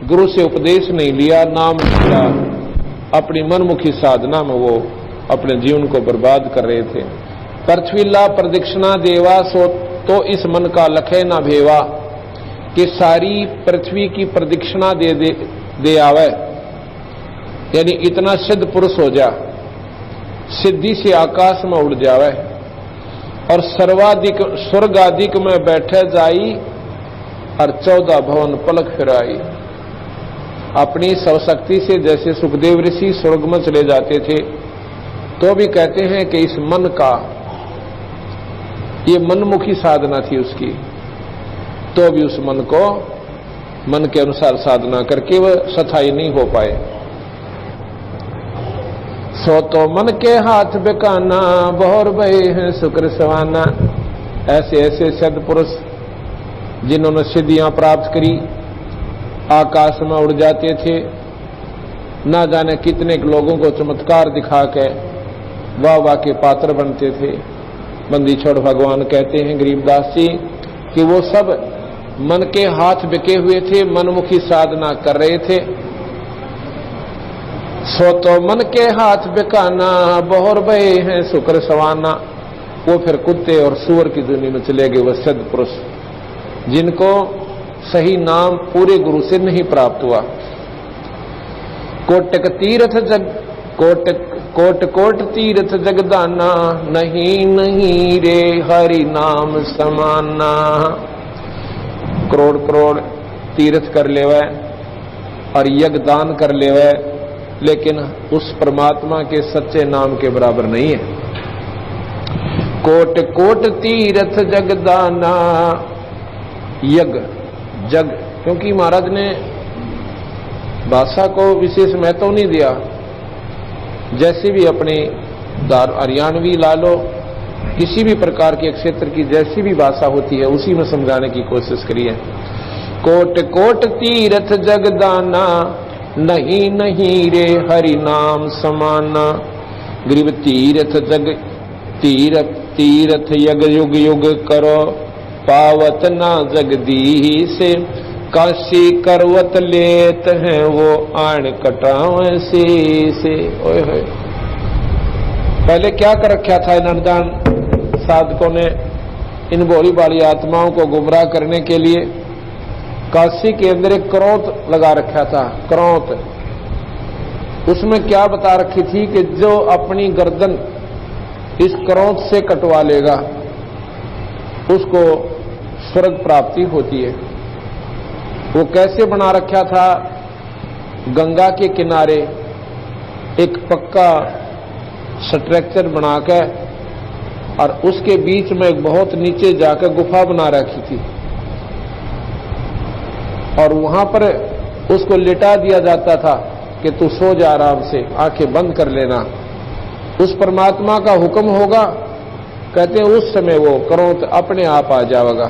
गुरु से उपदेश नहीं लिया, नाम लिया, अपनी मनमुखी साधना में वो अपने जीवन को बर्बाद कर रहे थे। पृथ्वीला प्रदक्षिणा देवा सो तो इस मन का लखे ना भेवा, कि सारी पृथ्वी की प्रदक्षिणा दे आवे, यानी इतना सिद्ध पुरुष हो जा, सिद्धि से आकाश में उड़ जावे और सर्वाधिक स्वर्ग आदिक में बैठे जाई और 14 भवन पलक फिराई। अपनी सर्वशक्ति से जैसे सुखदेव ऋषि स्वर्ग में चले जाते थे, तो भी कहते हैं कि इस मन का, ये मनमुखी साधना थी उसकी, तो भी उस मन को मन के अनुसार साधना करके वह स्थायी नहीं हो पाए। सो तो मन के हाथ बेकाना, बहुर भय है शुक्र सवाना। ऐसे ऐसे सिद्ध पुरुष जिन्होंने सिद्धियां प्राप्त करी, आकाश में उड़ जाते थे, ना जाने कितने लोगों को चमत्कार दिखा के वाह वाह के पात्र बनते थे। बंदी छोड़ भगवान कहते हैं गरीबदास जी कि वो सब मन के हाथ बिके हुए थे, मनमुखी साधना कर रहे थे। सो तो मन के हाथ बिकाना, बहुर भय है शुक्र सवाना। वो फिर कुत्ते और सूअर की दुनिया में चले गए, वह सिद्ध पुरुष जिनको सही नाम पूरे गुरु से नहीं प्राप्त हुआ। कोटक तीर्थ जग कोट कोट तीर्थ जगदाना, नहीं नहीं रे हरि नाम समाना। करोड़ करोड़ तीर्थ कर लेवे और यज्ञ दान कर लेवे, लेकिन उस परमात्मा के सच्चे नाम के बराबर नहीं है। कोट कोट तीर्थ जगदाना, यज्ञ जग, क्योंकि महाराज ने भाषा को विशेष महत्व नहीं दिया। जैसे भी अपने हरियाणवी ला लो, किसी भी प्रकार के क्षेत्र की जैसी भी भाषा होती है उसी में समझाने की कोशिश करिए। कोट कोट तीर्थ जगदाना, नहीं नहीं रे हरि नाम समाना। गरीब तीर्थ जग तीर्थ तीर्थ यज्ञ युग युग करो, पावत ना जगदीश। काशी करवत लेत हैं वो आण कटाव से। ओए होए, पहले क्या कर रखा था इन अनजान साधकों ने, इन भोली भाली आत्माओं को गुमराह करने के लिए काशी के अंदर एक करौत लगा रखा था। करौत, उसमें क्या बता रखी थी कि जो अपनी गर्दन इस करौत से कटवा लेगा उसको स्वर्ग प्राप्ति होती है। वो कैसे बना रखा था? गंगा के किनारे एक पक्का स्ट्रक्चर बनाकर और उसके बीच में एक बहुत नीचे जाकर गुफा बना रखी थी और वहां पर उसको लिटा दिया जाता था कि तू सो जा आराम से, आंखें बंद कर लेना, उस परमात्मा का हुक्म होगा। कहते हैं उस समय वो करौत अपने आप आ जाएगा।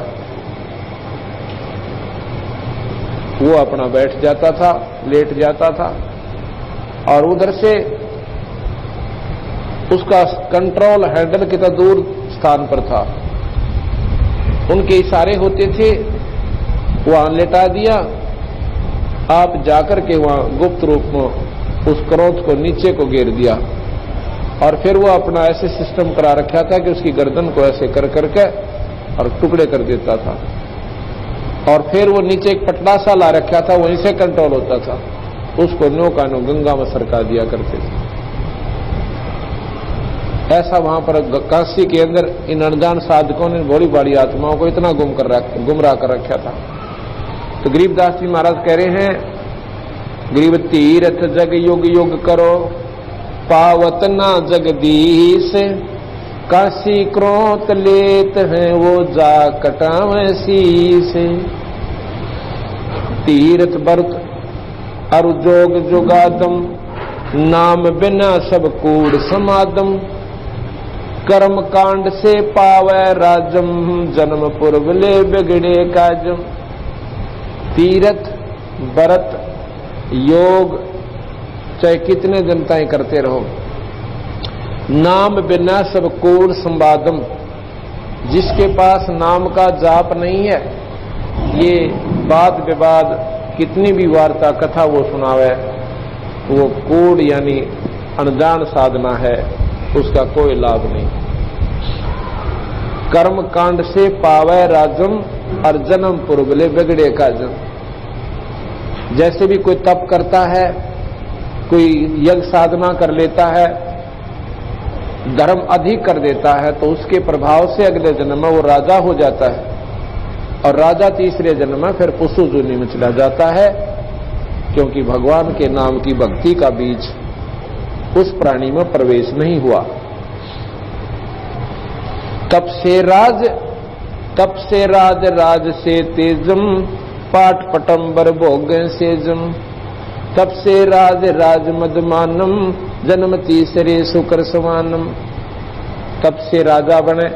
वो अपना बैठ जाता था, लेट जाता था और उधर से उसका कंट्रोल हैंडल कितना दूर स्थान पर था, उनके इशारे होते थे, वहां लेटा दिया, आप जाकर के वहां गुप्त रूप में उस क्रोध को नीचे को घेर दिया और फिर वो अपना ऐसे सिस्टम करा रखा था कि उसकी गर्दन को ऐसे कर करके और टुकड़े कर देता था और फिर वो नीचे एक पटला सा ला रखा था, वहीं से कंट्रोल होता था, उसको नो का नो गंगा में सरका दिया करते थे। ऐसा वहां पर काशी के अंदर इन अनजान साधकों ने बड़ी बड़ी आत्माओं को इतना गुमराह कर रखा था। तो गरीबदास जी महाराज कह रहे हैं, गरीब तीर्थ जग युग युग करो, पावत ना जगदीश। काशी क्रोत लेत हैं वो जा कटाव शीश। तीर्थ व्रत अरु जोग जुगादम, नाम बिना सब कूड़ समादम। कर्म कांड से पावै राजम, जन्म पूर्व ले बिगड़े काजम। तीर्थ व्रत योग चाहे कितने दिन ताई करते रहो, नाम बिना सब कूड़ संवादम। जिसके पास नाम का जाप नहीं है, ये वाद विवाद कितनी भी वार्ता कथा वो सुनावे, वो कूड़ यानी अनजान साधना है, उसका कोई लाभ नहीं। कर्म कांड से पावे राजम और जन्म पुरगले बिगड़े का जन। जैसे भी कोई तप करता है, कोई यज्ञ साधना कर लेता है, धर्म अधिक कर देता है, तो उसके प्रभाव से अगले जन्म में वो राजा हो जाता है, और राजा तीसरे जन्म में फिर पशु योनि में चला जाता है, क्योंकि भगवान के नाम की भक्ति का बीज उस प्राणी में प्रवेश नहीं हुआ। तप से राज राज से तेजम, पाठ पटंबर भोग सेजम। तप से राज राज मदमानम, जन्म तीसरे शुक्र समानम। तप से राजा बने,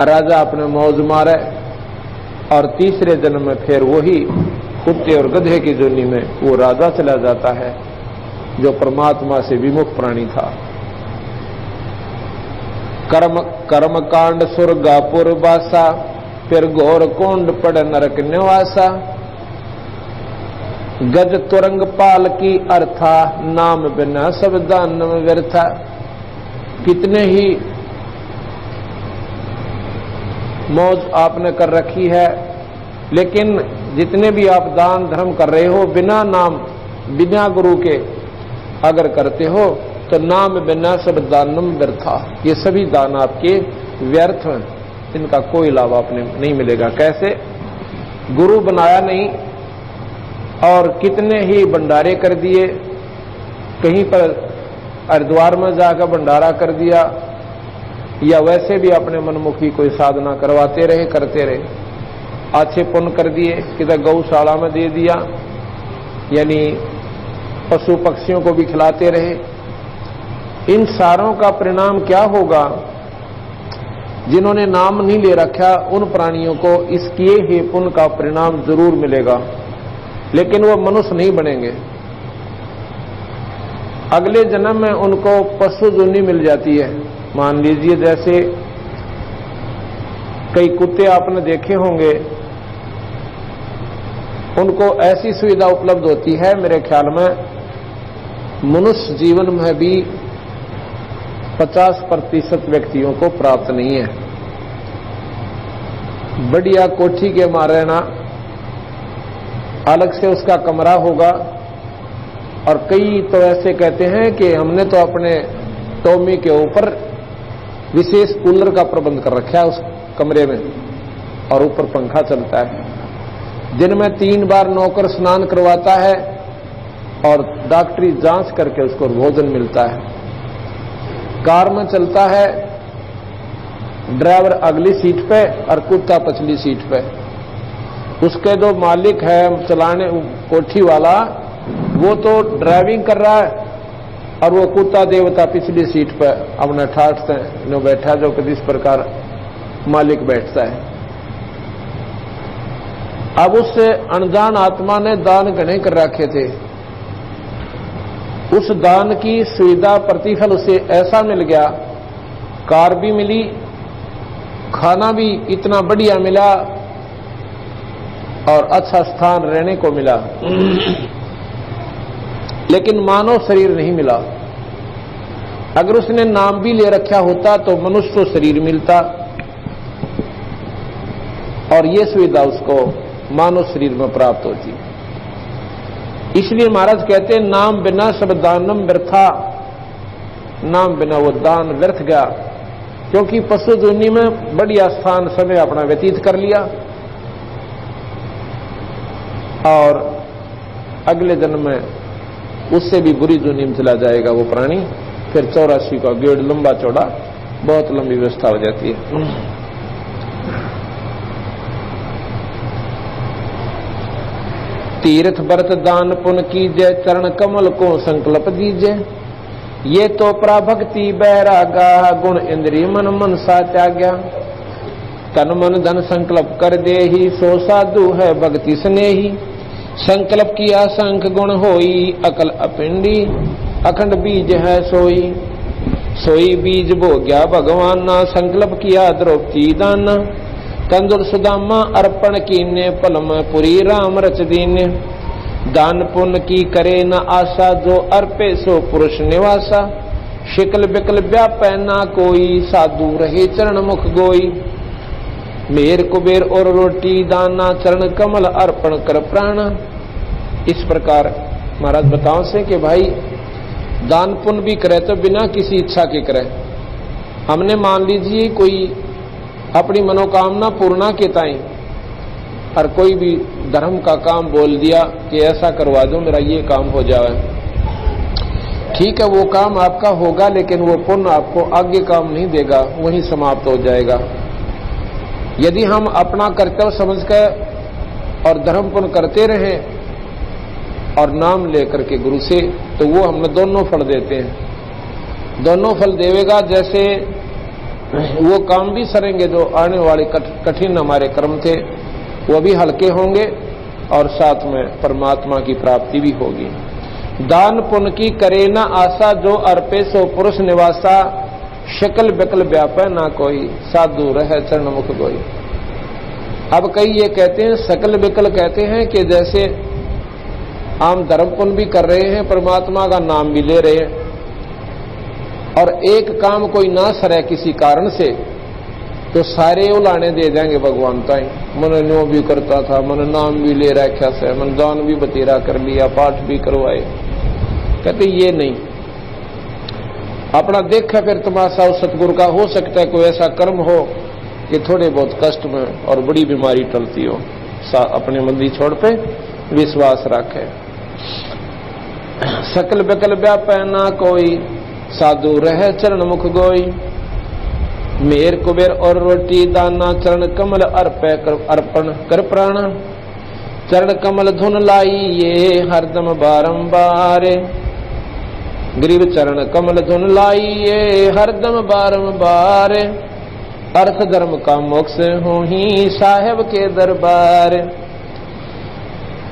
राजा अपने मौज मारे, और तीसरे जन्म में फिर वही कुत्ते और गधे की जोनी में वो राजा चला जाता है, जो परमात्मा से विमुख प्राणी था। कर्म कांड सुरगापुर वासा, फिर घोर कोंड पड़ नरक निवासा। गज तुरंग पाल की अर्था, नाम बिना सब दान व्यर्था। कितने ही मौज आपने कर रखी है, लेकिन जितने भी आप दान धर्म कर रहे हो, बिना नाम बिना गुरु के अगर करते हो, तो नाम बिना सब दानम व्यर्था। ये सभी दान आपके व्यर्थ हैं, इनका कोई लाभ आपने नहीं मिलेगा। कैसे? गुरु बनाया नहीं, और कितने ही भंडारे कर दिए, कहीं पर हरिद्वार में जाकर भंडारा कर दिया, या वैसे भी अपने मनमुखी कोई साधना करवाते रहे, करते रहे, अच्छे पुण्य कर दिए, किधर गौशाला में दे दिया, यानी पशु पक्षियों को भी खिलाते रहे। इन सारों का परिणाम क्या होगा? जिन्होंने नाम नहीं ले रखा, उन प्राणियों को इस किए ही पुण्य का परिणाम जरूर मिलेगा, लेकिन वो मनुष्य नहीं बनेंगे। अगले जन्म में उनको पशु योनि मिल जाती है। मान लीजिए जैसे कई कुत्ते आपने देखे होंगे, उनको ऐसी सुविधा उपलब्ध होती है, मेरे ख्याल में मनुष्य जीवन में भी 50% व्यक्तियों को प्राप्त नहीं है। बढ़िया कोठी के मारे ना, अलग से उसका कमरा होगा, और कई तो ऐसे कहते हैं कि हमने तो अपने टोमी के ऊपर विशेष कूलर का प्रबंध कर रखा है उस कमरे में, और ऊपर पंखा चलता है। दिन में 3 बार नौकर स्नान करवाता है, और डॉक्टरी जांच करके उसको भोजन मिलता है। कार में चलता है, ड्राइवर अगली सीट पे और कुत्ता पछली सीट पे। उसके जो मालिक है चलाने कोठी वाला, वो तो ड्राइविंग कर रहा है, और वो कुत्ता देवता पिछली सीट पे अपने ठाठ से बैठा, जो कि इस प्रकार मालिक बैठता है। अब उस अनजान आत्मा ने दान घने कर रखे थे, उस दान की सुविधा प्रतिफल उसे ऐसा मिल गया, कार भी मिली, खाना भी इतना बढ़िया मिला, और अच्छा स्थान रहने को मिला, लेकिन मानव शरीर नहीं मिला। अगर उसने नाम भी ले रखा होता तो मनुष्य शरीर मिलता, और ये सुविधा उसको मानव शरीर में प्राप्त होती। इसलिए महाराज कहते हैं, नाम बिना सब दानम व्यर्था। नाम बिना वो दान व्यर्थ गया, क्योंकि पशु योनि में बढ़िया स्थान समय अपना व्यतीत कर लिया, और अगले जन्म में उससे भी बुरी योनि में चला जाएगा वो प्राणी। फिर 84 का गेड़ लंबा चौड़ा, बहुत लंबी व्यवस्था हो जाती है। तीर्थ व्रत दान पुण्य कीजय, चरण कमल को संकल्प दीजय। ये तो प्राभक्ति बैरागा, गुण इंद्रिय मन मनसा त्याग्या। तन मन धन संकल्प कर दे ही, सो साधु है भक्ति स्नेही। संकल्प किया संख गुण होई, अकल अपिंडी अखंड बीज है सोई। सोई बीज भोग्या भगवान, संकल्प किया द्रौपदी दाना। तंदुर सुदामा अर्पण कीने, पल में पुरी राम रच दीने। दान पुण्य की करे न आशा, जो अर्पे सो पुरुष निवासा। शिकल बिकल व्यापै ना कोई, साधु रहे चरण मुख गोई। मेर कुबेर और रोटी दाना, चरण कमल अर्पण कर प्राण। इस प्रकार महाराज बताओ से कि भाई दान पुण्य भी करे तो बिना किसी इच्छा के करे। हमने मान लीजिए कोई अपनी मनोकामना पूर्णा के ताई और कोई भी धर्म का काम बोल दिया कि ऐसा करवा दो मेरा ये काम हो जाए, ठीक है वो काम आपका होगा, लेकिन वो पुण्य आपको आगे काम नहीं देगा, वहीं समाप्त हो जाएगा। यदि हम अपना कर्तव्य समझकर और धर्म पुण्य करते रहें और नाम लेकर के गुरु से, तो वो हमें दोनों फल देते हैं। दोनों फल देवेगा, जैसे वो काम भी सरेंगे जो आने वाले कठिन हमारे कर्म थे वो भी हल्के होंगे और साथ में परमात्मा की प्राप्ति भी होगी। दान पुण्य की करे न आशा, जो अर्पे सो पुरुष निवासा। शकल बिकल व्यापै ना कोई, साधु रह चरण मुख गोई। अब कई ये कहते हैं, सकल बिकल कहते हैं कि जैसे आम धर्म पुण्य भी कर रहे हैं, परमात्मा का नाम भी ले रहे हैं, और एक काम कोई ना सरे किसी कारण से, तो सारे उलाने दे देंगे भगवान ताई। मन न्यो भी करता था, मन नाम भी ले रखा से, मन दान भी बतेरा कर लिया, पाठ भी करवाए। कहते ये नहीं, अपना देखा फिर तमाशा उस सतगुरु का। हो सकता है कोई ऐसा कर्म हो कि थोड़े बहुत कष्ट में और बड़ी बीमारी टलती हो, अपने मंदी छोड़ पे विश्वास रखे। सकल बिकल व्यापै ना कोई, साधु रह चरण मुख गोई। मेर कुबेर और रोटी दाना, चरण कमल अर्पण कर प्राण। चरण कमल धुन लाई ये, हरदम बारंबार। ग्रीव चरण कमल धुन लाई ये, हरदम बारंबार। अर्थ धर्म का मोक्ष हो ही, साहेब के दरबार।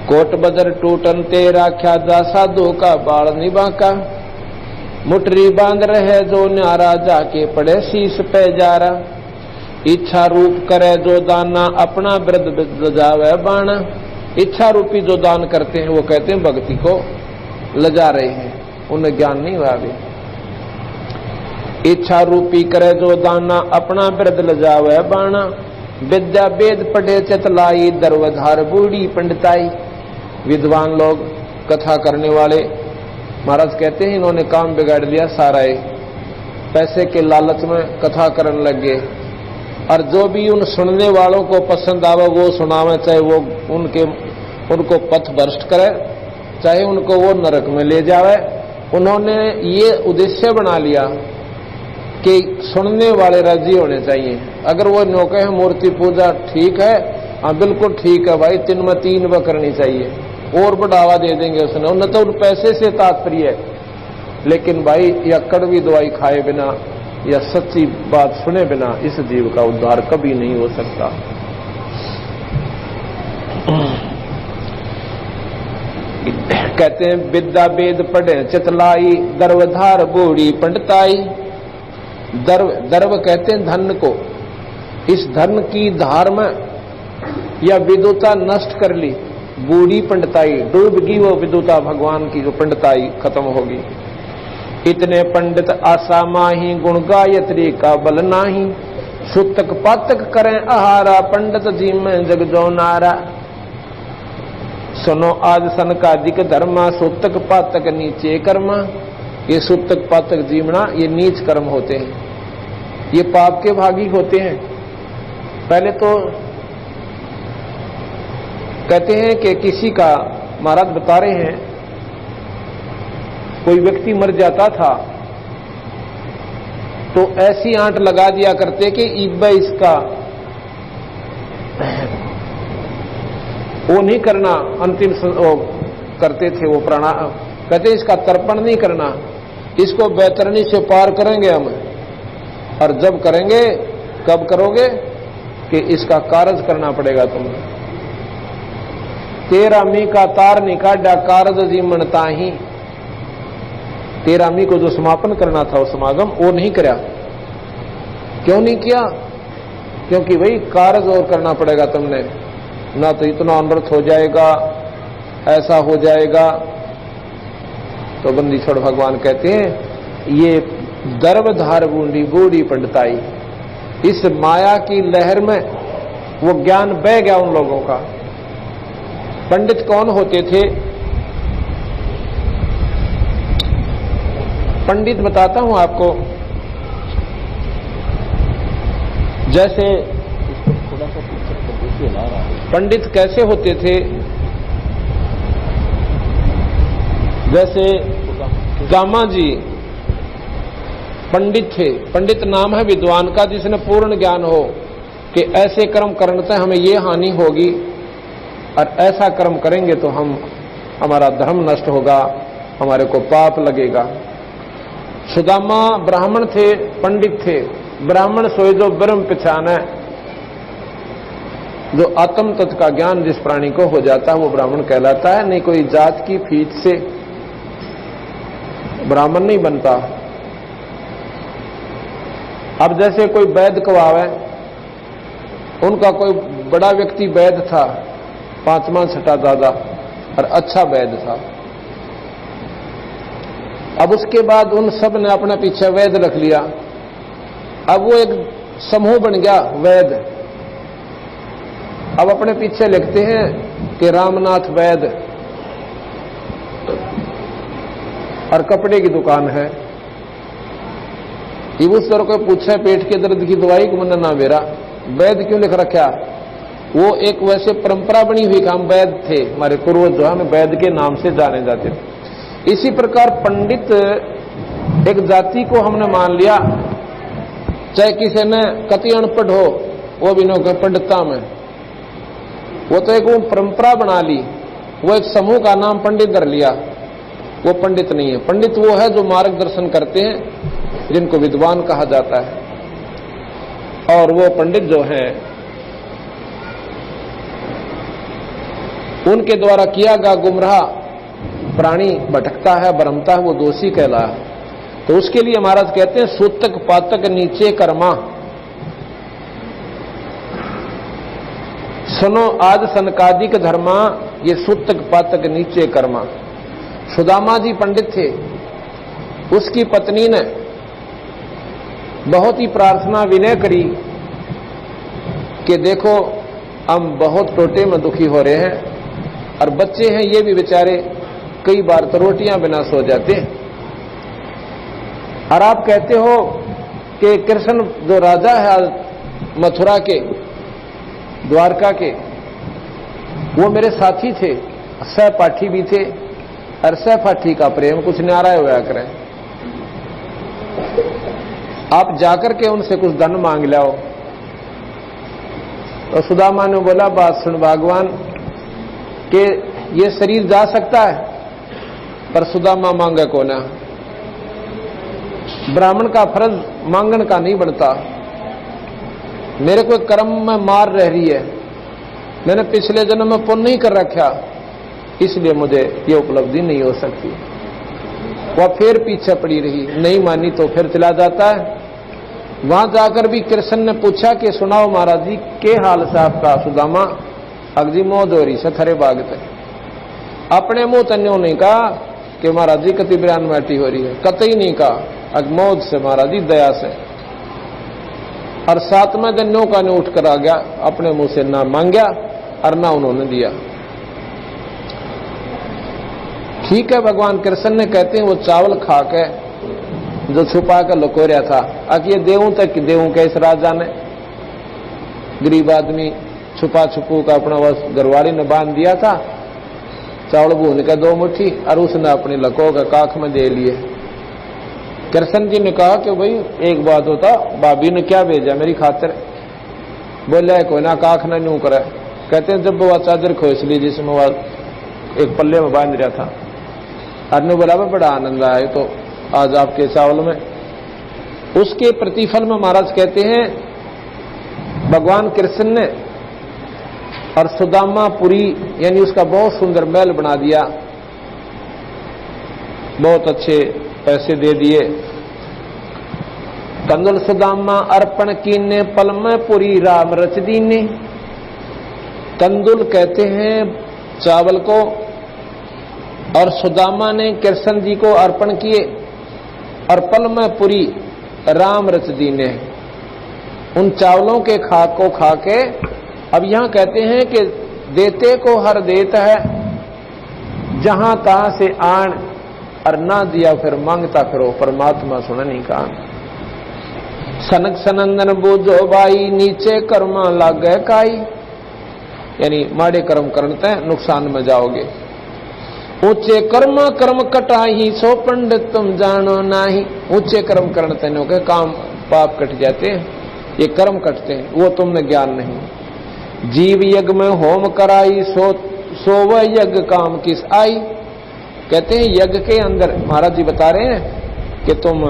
कोट बदर टूटन ते राख्या, जा साधु का बाल निबाका। मुटरी बांध रहे जो न्यारा, जाके पड़े शीश पे जारा। इच्छा रूप करे जो दाना, अपना वृद्ध लजावे बाणा। इच्छा रूपी जो दान करते हैं वो कहते हैं भक्ति को लजा रहे हैं, उन्हें ज्ञान नहीं हुआ अभी। इच्छा रूपी करे जो दाना, अपना वृद्ध लजावे बाणा। विद्या वेद पढ़े चतलाई, दरवधार बूढ़ी पंडिताई। विद्वान लोग कथा करने वाले महाराज कहते हैं इन्होंने काम बिगाड़ दिया सारा, पैसे के लालच में कथा करने लग गए, और जो भी उन सुनने वालों को पसंद आवे वो सुनावे, चाहे वो उनको पथ भ्रष्ट करे, चाहे उनको वो नरक में ले जावे। उन्होंने ये उद्देश्य बना लिया कि सुनने वाले राजी होने चाहिए। अगर वो नो कहे मूर्ति पूजा ठीक है, हाँ बिल्कुल ठीक है भाई, 3 में 3 व करनी चाहिए, और बढ़ावा दे देंगे उसने। उन्हें तो पैसे से तात्पर्य है, लेकिन भाई या कड़वी दवाई खाए बिना या सच्ची बात सुने बिना इस जीव का उद्धार कभी नहीं हो सकता। कहते हैं विद्या वेद पढ़े चितलाई, दर्वधार बूढ़ी पंडिताई। दर्व कहते हैं धन को। इस धन की धार में या विदुता नष्ट कर ली, बूढ़ी पंडिताई डूबगी, वो विदुता भगवान की जो पंडिताई खत्म होगी। इतने पंडित आशा माही, गुण गायत्री का बल नाही। सुतक पातक करें आहारा, पंडित जी में जग जो नारा। सुनो आज सनकादिक धर्मा, सुतक पातक नीचे कर्मा। ये सुतक पातक जीवना ये नीच कर्म होते हैं, ये पाप के भागी होते हैं। पहले तो कहते हैं कि किसी का, महाराज बता रहे हैं, कोई व्यक्ति मर जाता था तो ऐसी आंट लगा दिया करते कि इब्बा इसका वो नहीं करना, अंतिम करते थे वो प्राणायाम, कहते इसका तर्पण नहीं करना, इसको बैतरणी से पार करेंगे हम। और जब करेंगे, कब करोगे कि इसका कारज करना पड़ेगा तुम्हें। तेरा मी का तार निकाडा, कारज जीवनता ही। तेरा मी को जो समापन करना था वो समागम वो नहीं करा। क्यों नहीं किया? क्योंकि भाई कार्य और करना पड़ेगा तुमने, ना तो इतना अनर्थ हो जाएगा, ऐसा हो जाएगा। तो बंदी छोड़ भगवान कहते हैं ये दर्व धार बूंदी बूढ़ी पंडिताई, इस माया की लहर में वो ज्ञान बह गया उन लोगों का। पंडित कौन होते थे? पंडित बताता हूं आपको, जैसे पंडित कैसे होते थे, जैसे गामा जी पंडित थे। पंडित नाम है विद्वान का जिसने पूर्ण ज्ञान हो कि ऐसे कर्म करने से हमें ये हानि होगी और ऐसा कर्म करेंगे तो हमारा धर्म नष्ट होगा, हमारे को पाप लगेगा। सुदामा ब्राह्मण थे, पंडित थे। ब्राह्मण सोए जो ब्रह्म पहचाने, जो आत्म तत्व का ज्ञान जिस प्राणी को हो जाता है वो ब्राह्मण कहलाता है। नहीं कोई जात की फीट से ब्राह्मण नहीं बनता। अब जैसे कोई वैद्य कवावे, उनका कोई बड़ा व्यक्ति वैद्य था, 5वां छठा दादा, और अच्छा वैद्य था। अब उसके बाद उन सब ने अपने पीछे वैद्य रख लिया। अब वो एक समूह बन गया वैद्य। अब अपने पीछे लिखते हैं कि रामनाथ वैद्य, और कपड़े की दुकान है। उस तरह को पूछा पेट के दर्द की दवाई को मन ना मेरा वैद्य क्यों लिख रखा? वो एक वैसे परंपरा बनी हुई काम वैद्य थे, हमारे पूर्वज जो है वैद्य के नाम से जाने जाते थे। इसी प्रकार पंडित एक जाति को हमने मान लिया, चाहे किसी ने कति अनपढ़ हो वो भी न पंडितता में, वो तो एक वो परंपरा बना ली, वो एक समूह का नाम पंडित धर लिया। वो पंडित नहीं है। पंडित वो है जो मार्गदर्शन करते हैं, जिनको विद्वान कहा जाता है। और वो पंडित जो हैं उनके द्वारा किया गया गुमराह प्राणी भटकता है, भ्रमता है, वो दोषी कहला। तो उसके लिए महाराज कहते हैं सूतक पातक नीचे कर्मा, सुनो आज सनकादिक धर्मा, ये सूतक पातक नीचे कर्मा। सुदामा जी पंडित थे, उसकी पत्नी ने बहुत ही प्रार्थना विनय करी कि देखो हम बहुत टोटे में दुखी हो रहे हैं और बच्चे हैं ये भी बेचारे कई बार तो रोटियां बिना सो जाते हैं, और आप कहते हो कि कृष्ण जो राजा है मथुरा के, द्वारका के, वो मेरे साथी थे, सहपाठी भी थे, और सहपाठी का प्रेम कुछ न्यारा होया करें। आप जाकर के उनसे कुछ धन मांग लाओ। तो सुदामा ने बोला बात सुन भगवान कि ये शरीर जा सकता है, पर सुदामा मांगे को ना। ब्राह्मण का फर्ज मांगन का नहीं बनता। मेरे को कर्म में मार रह रही है, मैंने पिछले जन्म में पुण्य नहीं कर रखा, इसलिए मुझे ये उपलब्धि नहीं हो सकती। वह फिर पीछे पड़ी रही, नहीं मानी तो फिर चला जाता है। वहां जाकर भी कृष्ण ने पूछा कि सुनाओ महाराज जी के हाल से आपका? सुदामा अगजी मौज हो रही से खरे बागत। अपने मुंह तन्यों नहीं कहा कि महाराज जी कति बयान माटी हो रही है, कतई नहीं कहा, अगमौज से महाराज जी दया से। और 7वें दिन नो का ने उठ कर आ गया, अपने मुंह से ना मांगा और ना उन्होंने दिया। ठीक है, भगवान कृष्ण ने कहते हैं वो चावल खा के जो छुपा कर लुको रहा था, आखिर देवों तक देवों के इस राजा ने, गरीब आदमी छुपा छुपू का अपना बस घरवाली ने बांध दिया था, चावल भून के 2 मुट्ठी, और उसने अपनी लको का काख में दे लिए। कृष्ण जी ने कहा कि भाई एक बात होता, भाभी ने क्या भेजा मेरी खातिर? बोले कोई ना काख ना न्यू करे। कहते हैं जब वह चादर खोस ली जिसमें वह एक पल्ले में बांध रहा था, अरने बोला बड़ा आनंद आया तो आज आपके चावल में। उसके प्रतिफल में महाराज कहते हैं भगवान कृष्ण ने और सुदामापुरी यानी उसका बहुत सुंदर महल बना दिया, बहुत अच्छे पैसे दे दिए। कंदुल सुदामा अर्पण कीने पल में पुरी राम रच दीने। कंदुल कहते हैं चावल को, और सुदामा ने कृष्ण जी को अर्पण किए और पल में पुरी राम रच दीने। उन चावलों के खाक को खा के अब यहां कहते हैं कि देते को हर देता है, जहां तहां से आन और ना दिया फिर मांगता फिरो, परमात्मा सुन नहीं कहा। सनक सनंदन बोझो बाई नीचे कर्मा लागे काई, यानी माड़े कर्म करते नुकसान में जाओगे। ऊंचे कर्मा कर्म कटाही सो पंडित तुम जानो नाही। ऊंचे कर्म करते के काम पाप कट जाते हैं, ये कर्म कटते हैं, वो तुमने ज्ञान नहीं। जीव यज्ञ में होम कराई सो वह यज्ञ काम किस आई। कहते हैं यज्ञ के अंदर महाराज जी बता रहे हैं कि तुम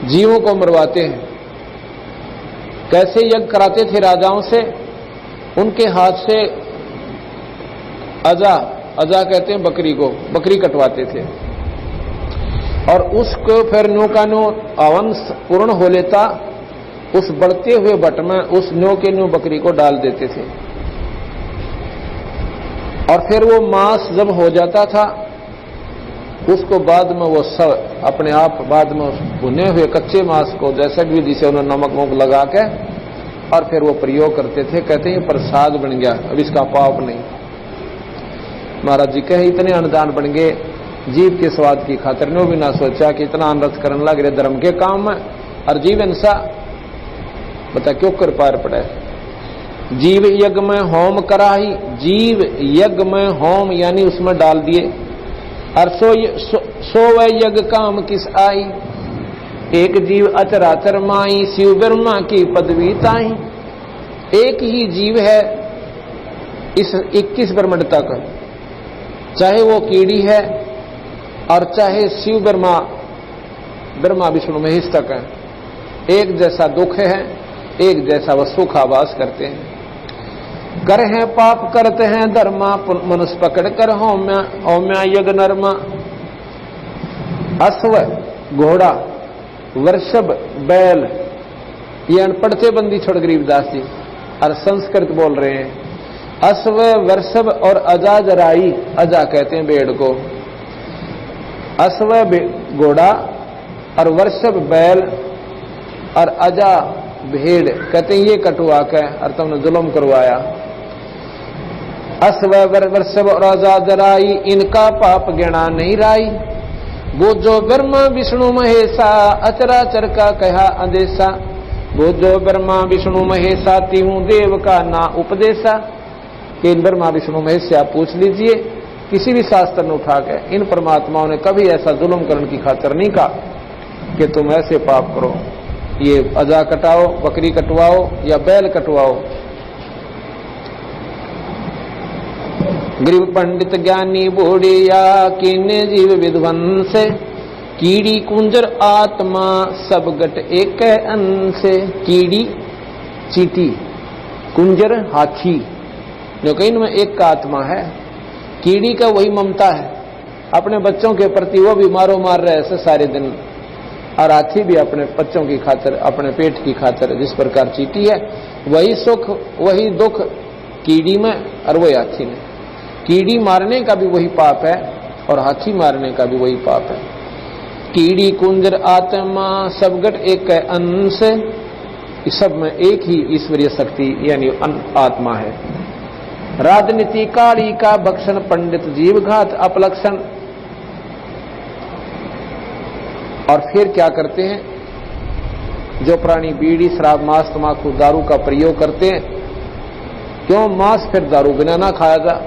जीवों को मरवाते हैं। कैसे यज्ञ कराते थे राजाओं से, उनके हाथ से अजा कहते हैं बकरी को, बकरी कटवाते थे और उसको फिर न्यू का न्यू हवन पूर्ण हो लेता, उस बढ़ते हुए बट में उस न्यू के न्यू बकरी को डाल देते थे और फिर वो मांस जब हो जाता था उसको बाद में वो सब अपने आप बाद में भुने हुए कच्चे मांस को जैसे भी विधि से उन्होंने नमक वमक लगा के और फिर वो प्रयोग करते थे। कहते हैं प्रसाद बन गया, अब इसका पाप नहीं। महाराज जी कहे इतने अनुदान बन गए जीव के स्वाद की खातिर, ने भी ना सोचा कि इतना अनर्थ करने लग रहे धर्म के काम में, और जीव इंसा बता क्यों कर पार पड़े। जीव यज्ञ में होम कराही, जीव यज्ञ में होम यानी उसमें डाल दिए, और सो वह यज्ञ काम किस आई। एक जीव अचराचर माई शिव ब्रह्मा की पदवी ताई। एक ही जीव है इस 21 ब्रह्मांड तक, चाहे वो कीड़ी है और चाहे शिव ब्रह्मा विष्णु महेश तक है। एक जैसा दुख है, एक जैसा वह सुख आवास करते हैं। कर हैं पाप करते हैं धर्मा, मनुष्य पकड़ कर होम्या यज्ञ नरमा। अश्व घोड़ा वृषभ बैल, ये अनपढ़ थे बंदी छोड़ गरीबदास जी और संस्कृत बोल रहे हैं। अश्व वृषभ और अजा जराई, अजा कहते हैं भेड़ को, अश्व घोड़ा और वृषभ बैल और अजा भेड़ कहते हैं ये कटुआ के और तुमने जुल्म करवाया। अश्व वृषभ और अजा जराई इनका पाप गिना नहीं राई। वो जो ब्रह्मा विष्णु महेशा अचराचर का कहा आदेशा। वो जो ब्रह्मा विष्णु महेशा तीहूं देव का ना उपदेशा। कि इन ब्रह्मा विष्णु महेश से आप पूछ लीजिए, किसी भी शास्त्र ने उठा के इन परमात्माओं ने कभी ऐसा जुल्म करने की खातिर नहीं कहा कि तुम ऐसे पाप करो, ये अजा कटाओ, बकरी कटवाओ या बैल कटवाओ। गरीब पंडित ज्ञानी बूढ़िया कीने जीव विध्वंस। कीड़ी कुंजर आत्मा सब गट एक अंश। कीड़ी चींटी, कुंजर हाथी, जो कहीं में एक का आत्मा है। कीड़ी का वही ममता है अपने बच्चों के प्रति, वो भी मारो मार रहे ऐसे सारे दिन, और हाथी भी अपने बच्चों की खातिर, अपने पेट की खातिर। जिस प्रकार चींटी है वही सुख वही दुख कीड़ी में और वही हाथी में। कीड़ी मारने का भी वही पाप है और हाथी मारने का भी वही पाप है। कीड़ी कुंजर आत्मा सब गट एक अंश। इस सब में एक ही ईश्वरीय शक्ति यानी आत्मा है। राजनीति काली का भक्षण पंडित जीव घात अपलक्षण। और फिर क्या करते हैं, जो प्राणी बीड़ी शराब मांस तंबाकू दारू का प्रयोग करते हैं, क्यों मांस फिर दारू बिना ना खाया जा,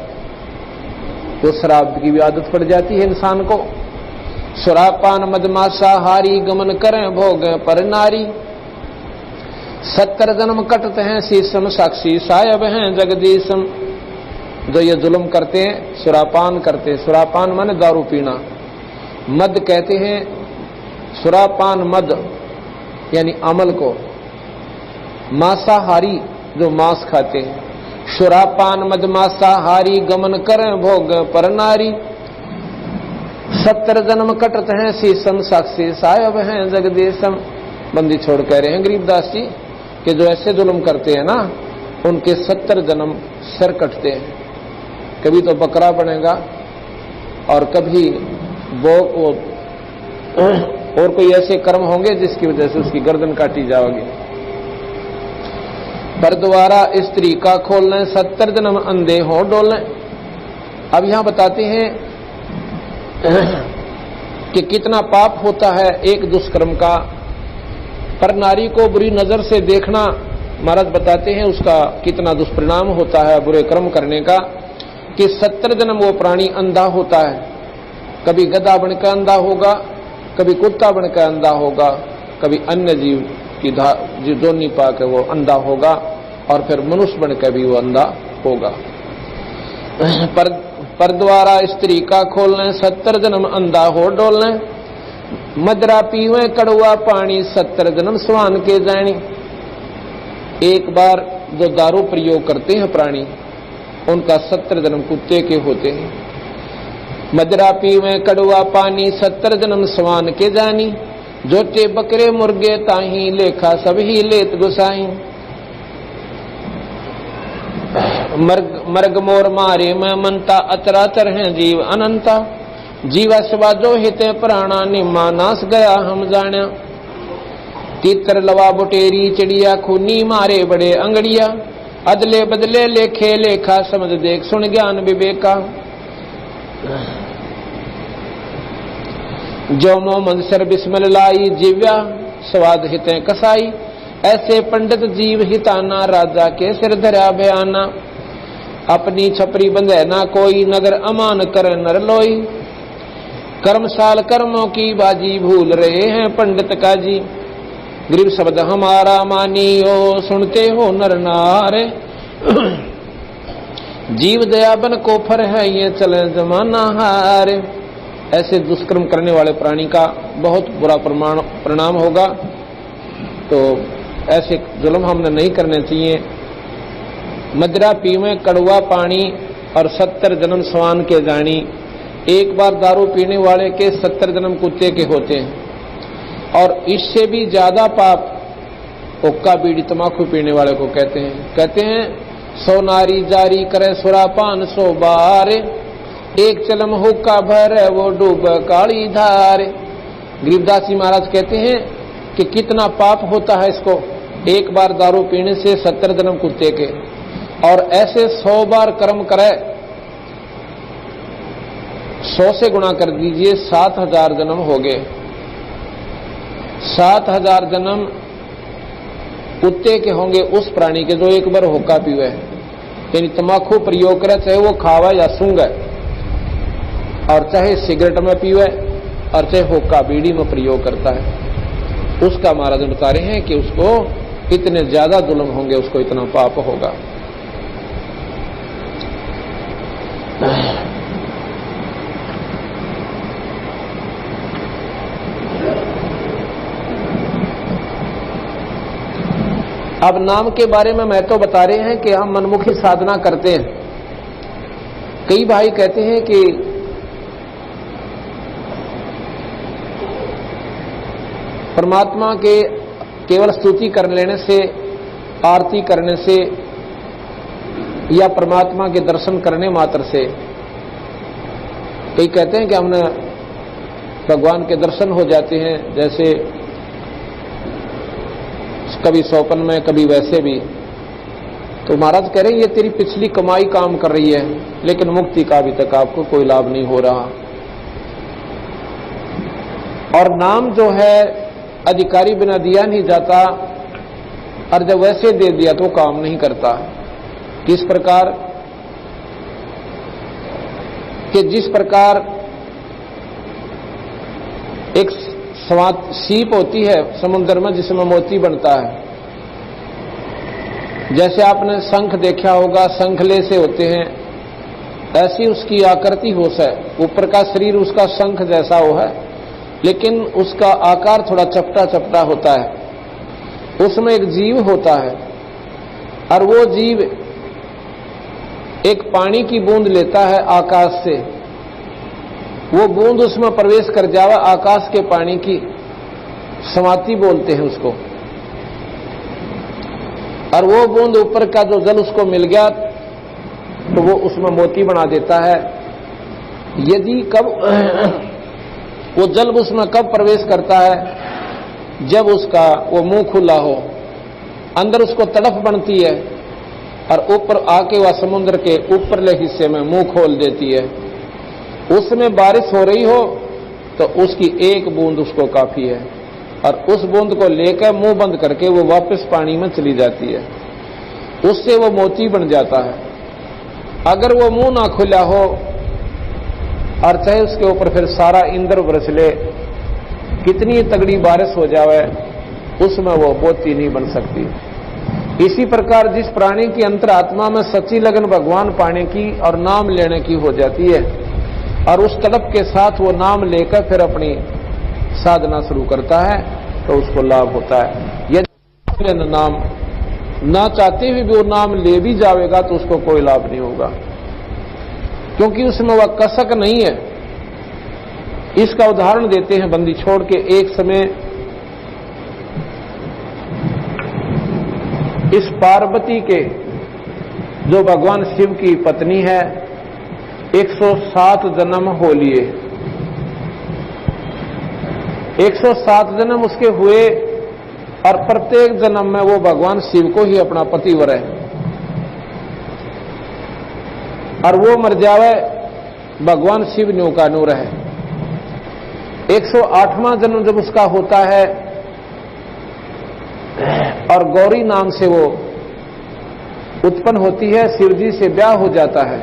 तो शराब की भी आदत पड़ जाती है इंसान को। सुरापान मदमाशाहारी गमन करें भोग पर नारी। 70 जन्म कटते हैं शीशम साक्षी सायब हैं जगदीशम। जो ये जुल्म करते हैं, सुरापान करते हैं, सुरापान माने दारू पीना, मद कहते हैं सुरापान मद यानी अमल को, मांसाहारी जो मांस खाते हैं। सुरापान मदमासाहारी गमन करें भोग पर नारी। 70 जन्म कटत हैं शीशम साक्षी सायब हैं जगदीशम। बंदी छोड़ कह रहे हैं गरीबदास जी कि जो ऐसे जुल्म करते हैं ना उनके 70 जन्म सर कटते हैं। कभी तो बकरा बनेगा और कभी और कोई ऐसे कर्म होंगे जिसकी वजह से उसकी गर्दन काटी जाओगी। पर द्वारा स्त्री का खोलने 70 जन्म अंधे हो डोलने। अब यहां बताते हैं कि कितना पाप होता है एक दुष्कर्म का। पर नारी को बुरी नजर से देखना महाराज बताते हैं उसका कितना दुष्परिणाम होता है बुरे कर्म करने का, कि 70 जन्म वो प्राणी अंधा होता है। कभी गधा बनकर अंधा होगा, कभी कुत्ता बनकर अंधा होगा, कभी अन्य जीव की जोनी पाकर वो अंधा होगा और फिर मनुष्य बनकर भी वो अंधा होगा। पर द्वारा स्त्री का खोलने 70 जन्म अंधा हो डोलने। मदरा पीवे कड़ुआ पानी 70 जन्म स्वान के जानी। एक बार जो दारू प्रयोग करते हैं प्राणी उनका 70 जन्म कुत्ते के होते हैं। मदरा पीवे कड़ुआ पानी 70 जन्म स्वान के जानी। जोटे बकरे मुर्गे ताही लेखा सभी लेत गुसाई। मर्ग मोर मारे मैं मनता अतरातर हैं जीव अनंता। जीवा सवा जो हिते प्राणा निम्मा नाश गया हम जाण्या। तीतर लवा बुटेरी चिड़िया खूनी मारे बड़े अंगड़िया। अदले बदले लेखे लेखा समझ देख सुन ज्ञान विवेका। जो मो मनसर बिस्मल लाई जीव्या स्वाद हिते कसाई। ऐसे पंडित जीव हिताना राजा के सिर धरा भयाना। अपनी छपरी बंधे ना कोई नगर अमान कर नर लोई। कर्मसाल कर्मों की बाजी भूल रहे हैं पंडित का जी। गरीब शब्द हमारा मानियो सुनते हो नर नारे। जीव दया बन को फर है ये चले जमाना हारे। ऐसे दुष्कर्म करने वाले प्राणी का बहुत बुरा परिणाम होगा। तो ऐसे जुल्म हमने नहीं करने चाहिए। मदरा पीवे कड़वा पानी और 70 जन्म स्वान के जानी। एक बार दारू पीने वाले के 70 जन्म कुत्ते के होते हैं। और इससे भी ज्यादा पाप हुक्का बीड़ी तमाकू पीने वाले को कहते हैं 100 नारी जारी करे सुरापान 100 बार। एक चलम हुक्का भर वो डूब काली धार। गरीबदास जी महाराज कहते हैं कि कितना पाप होता है इसको। एक बार दारू पीने से 70 जन्म कुत्ते के, और ऐसे 100 बार कर्म करे 100 से गुणा कर दीजिए 7000 जन्म हो गए। 7000 जन्म कुत्ते के होंगे उस प्राणी के जो एक बार हुक्का पीवे, यानी तम्बाकू प्रयोग करे, चाहे वो खावा या सूंघे, और चाहे सिगरेट में पीवे और चाहे हुक्का बीड़ी में प्रयोग करता है। उसका महाराज बता रहे हैं कि उसको इतने ज्यादा जुल्म होंगे, उसको इतना पाप होगा। अब नाम के बारे में मैं तो बता रहे हैं कि हम मनमुखी साधना करते हैं। कई भाई कहते हैं कि परमात्मा के केवल स्तुति कर लेने से, आरती करने से या परमात्मा के दर्शन करने मात्र से, कई कहते हैं कि हमने भगवान के दर्शन हो जाते हैं, जैसे कभी सौपन में कभी वैसे भी। तो महाराज कह रहे हैं ये तेरी पिछली कमाई काम कर रही है, लेकिन मुक्ति का अभी तक आपको कोई लाभ नहीं हो रहा। और नाम जो है अधिकारी बिना दिया नहीं जाता, और जब वैसे दे दिया तो काम नहीं करता। किस प्रकार कि जिस प्रकार एक सीप होती है समुद्र में जिसमें मोती बनता है, जैसे आपने शंख देखा होगा, शंखले से होते हैं, ऐसी उसकी आकृति हो है। ऊपर का शरीर उसका शंख जैसा हो है, लेकिन उसका आकार थोड़ा चपटा चपटा होता है। उसमें एक जीव होता है, और वो जीव एक पानी की बूंद लेता है आकाश से। वो बूंद उसमें प्रवेश कर जावा आकाश के पानी की, समाति बोलते हैं उसको। और वो बूंद ऊपर का जो जल उसको मिल गया तो वो उसमें मोती बना देता है। यदि कब वो जल उसमें कब प्रवेश करता है, जब उसका वो मुंह खुला हो, अंदर उसको तड़फ बनती है और ऊपर आके वह समुद्र के ऊपरले हिस्से में मुंह खोल देती है। उसमें बारिश हो रही हो तो उसकी एक बूंद उसको काफी है और उस बूंद को लेकर मुंह बंद करके वो वापस पानी में चली जाती है, उससे वो मोती बन जाता है। अगर वो मुंह ना खुला हो और चाहे उसके ऊपर फिर सारा इंद्र बरस ले, कितनी तगड़ी बारिश हो जावे, उसमें वो मोती नहीं बन सकती। इसी प्रकार जिस प्राणी की अंतरात्मा में सच्ची लगन भगवान पाने की और नाम लेने की हो जाती है और उस तड़प के साथ वो नाम लेकर फिर अपनी साधना शुरू करता है तो उसको लाभ होता है। यदि नाम ना चाहते हुए भी वो नाम ले भी जाएगा तो उसको कोई लाभ नहीं होगा, क्योंकि उसमें वह कसक नहीं है। इसका उदाहरण देते हैं बंदी छोड़ के। एक समय इस पार्वती के जो भगवान शिव की पत्नी है 107 जन्म हो लिए। 107 जन्म उसके हुए और प्रत्येक जन्म में वो भगवान शिव को ही अपना पति वर है और वो मर जावे भगवान शिव न्यू का नूर है। 108वां जन्म जब उसका होता है और गौरी नाम से वो उत्पन्न होती है, शिव जी से ब्याह हो जाता है।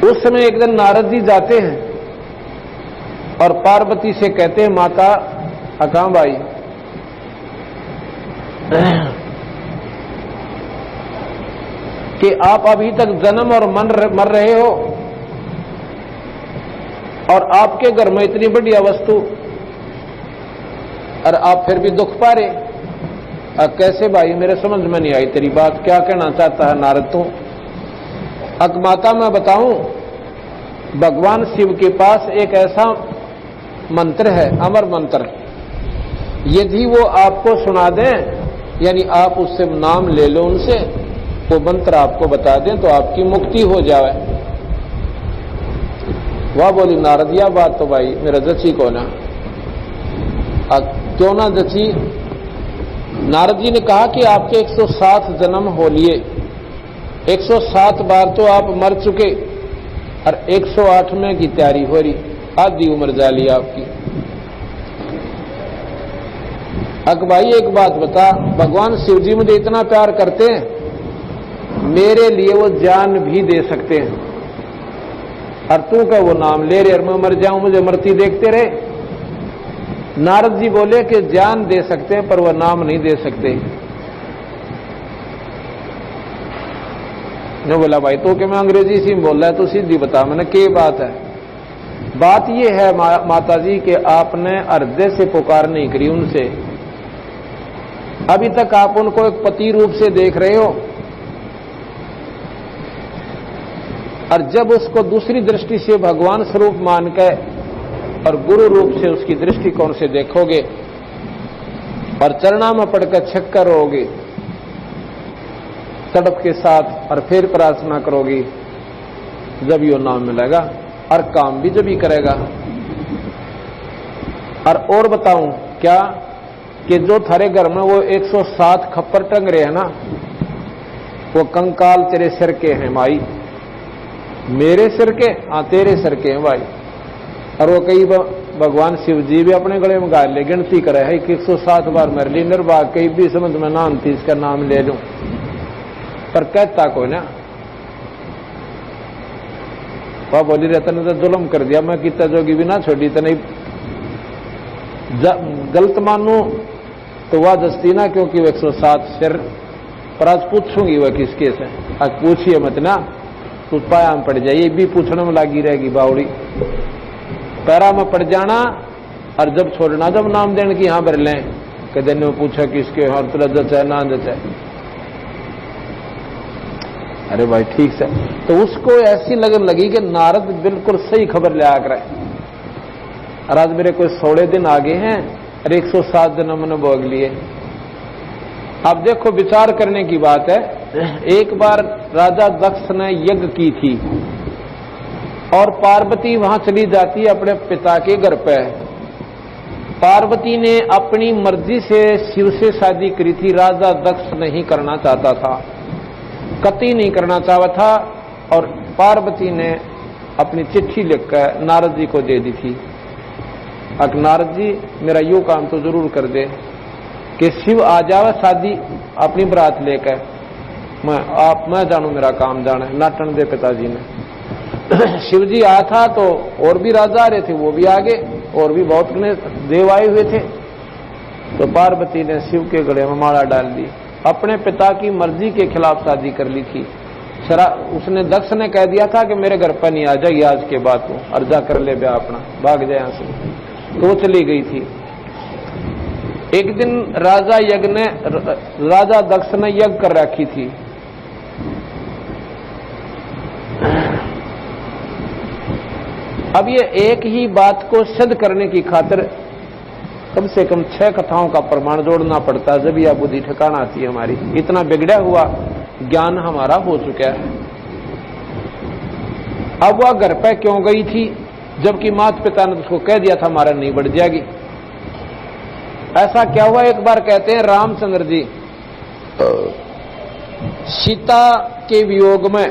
उस समय एक दिन नारद जी जाते हैं और पार्वती से कहते हैं, माता अकामबाई, कि आप अभी तक जन्म और मर रहे हो और आपके घर में इतनी बढ़िया वस्तु और आप फिर भी दुख पा रहे। कैसे भाई, मेरे समझ में नहीं आई तेरी बात, क्या कहना चाहता है नारद तू? माता मैं बताऊं, भगवान शिव के पास एक ऐसा मंत्र है, अमर मंत्र, यदि वो आपको सुना दें, यानी आप उससे नाम ले लो उनसे, वो मंत्र आपको बता दें तो आपकी मुक्ति हो जाए। वह बोली नारद, यह बात तो भाई मेरा जची को ना, क्यों ना जची? नारद जी ने कहा कि आपके 107 जन्म हो लिए, 107 बार तो आप मर चुके और 108वें की तैयारी हो रही, आधी उम्र जा ली आपकी। भाई एक बात बता, भगवान शिव जी मुझे इतना प्यार करते हैं, मेरे लिए वो जान भी दे सकते हैं और तू का वो नाम ले रहे और मैं मर जाऊं, मुझे मरती देखते रहे। नारद जी बोले कि जान दे सकते हैं पर वह नाम नहीं दे सकते। ने बोला भाई तो कि मैं अंग्रेजी से बोल रहा है, तो सीधी बता मैंने क्या बात है। बात यह है माता जी कि आपने हृदय से पुकार नहीं करी उनसे, अभी तक आप उनको एक पति रूप से देख रहे हो और जब उसको दूसरी दृष्टि से भगवान स्वरूप मानकर और गुरु रूप से उसकी दृष्टिकोण से देखोगे और चरणा में पड़कर छक्कर रहोगे तड़प के साथ और फिर प्रार्थना करोगी, जब यो नाम मिलेगा और काम भी जब ही करेगा। और बताऊं क्या कि जो थारे घर में वो 107 खप्पर टंग रहे हैं ना, वो कंकाल तेरे सिर के हैं माई। मेरे सिर के? हाँ तेरे सिर के हैं भाई। और वो कई भगवान शिव जी भी अपने गले में गाल ले, गिनती करे है कि 107 बार मर ली, निर्भाग कई भी समझ में ना आती इसका नाम ले लूं, पर कहता कोई ना। वह बोली रहता ने तो जुल्म कर दिया, मैं कितना जोगी भी ना छोड़ी तो नहीं गलत मानू तो वह दस्ती ना, क्योंकि वो 107 सिर। पर आज पूछूंगी वह किसके से, आज पूछिए मत ना, तू पाया में पड़ जाइए, भी पूछने में लगी रहेगी बावड़ी, पैरा में पड़ जाना और जब छोड़ना, जब नाम देने की यहां भर लें कि दिन में पूछा कि इसके और तुला जचा ना जचा। अरे भाई ठीक से, तो उसको ऐसी लगन लगी कि नारद बिल्कुल सही खबर ले आ कर और आज मेरे कोई 16 दिन आगे हैं और 107 दिन हमने भोग लिए। अब देखो विचार करने की बात है। एक बार राजा दक्ष ने यज्ञ की थी और पार्वती वहां चली जाती है अपने पिता के घर पे। पार्वती ने अपनी मर्जी से शिव से शादी करी थी, राजा दक्ष नहीं करना चाहता था, कतई नहीं करना चाहता था। और पार्वती ने अपनी चिट्ठी लिखकर नारद जी को दे दी थी, अब नारद जी मेरा यूं काम तो जरूर कर दे कि शिव आ जावे शादी अपनी बरात लेकर, मैं जानू मेरा काम जाने। नाटन दे पिताजी ने। शिव जी आया था तो और भी राजा आ रहे थे, वो भी आगे, और भी बहुत देव आए हुए थे। तो पार्वती ने शिव के गले में माला डाल दी, अपने पिता की मर्जी के खिलाफ शादी कर ली थी। उसने दक्ष ने कह दिया था कि मेरे घर पर नहीं आ जाएगी आज के बाद तो, अर्जा कर ले ब्याह अपना, भाग जाए यहां से। तो वो चली गई थी। एक दिन राजा दक्ष ने यज्ञ कर रखी थी। अब ये एक ही बात को सिद्ध करने की खातिर कम से कम 6 कथाओं का प्रमाण जोड़ना पड़ता है, जब यह बुद्धि ठिकाना आती है हमारी। इतना बिगड़ा हुआ ज्ञान हमारा हो चुका है। अब वह घर पे क्यों गई थी, जबकि माता पिता ने उसको कह दिया था हमारा नहीं बढ़ जाएगी। ऐसा क्या हुआ, एक बार कहते हैं रामचंद्र जी सीता के वियोग में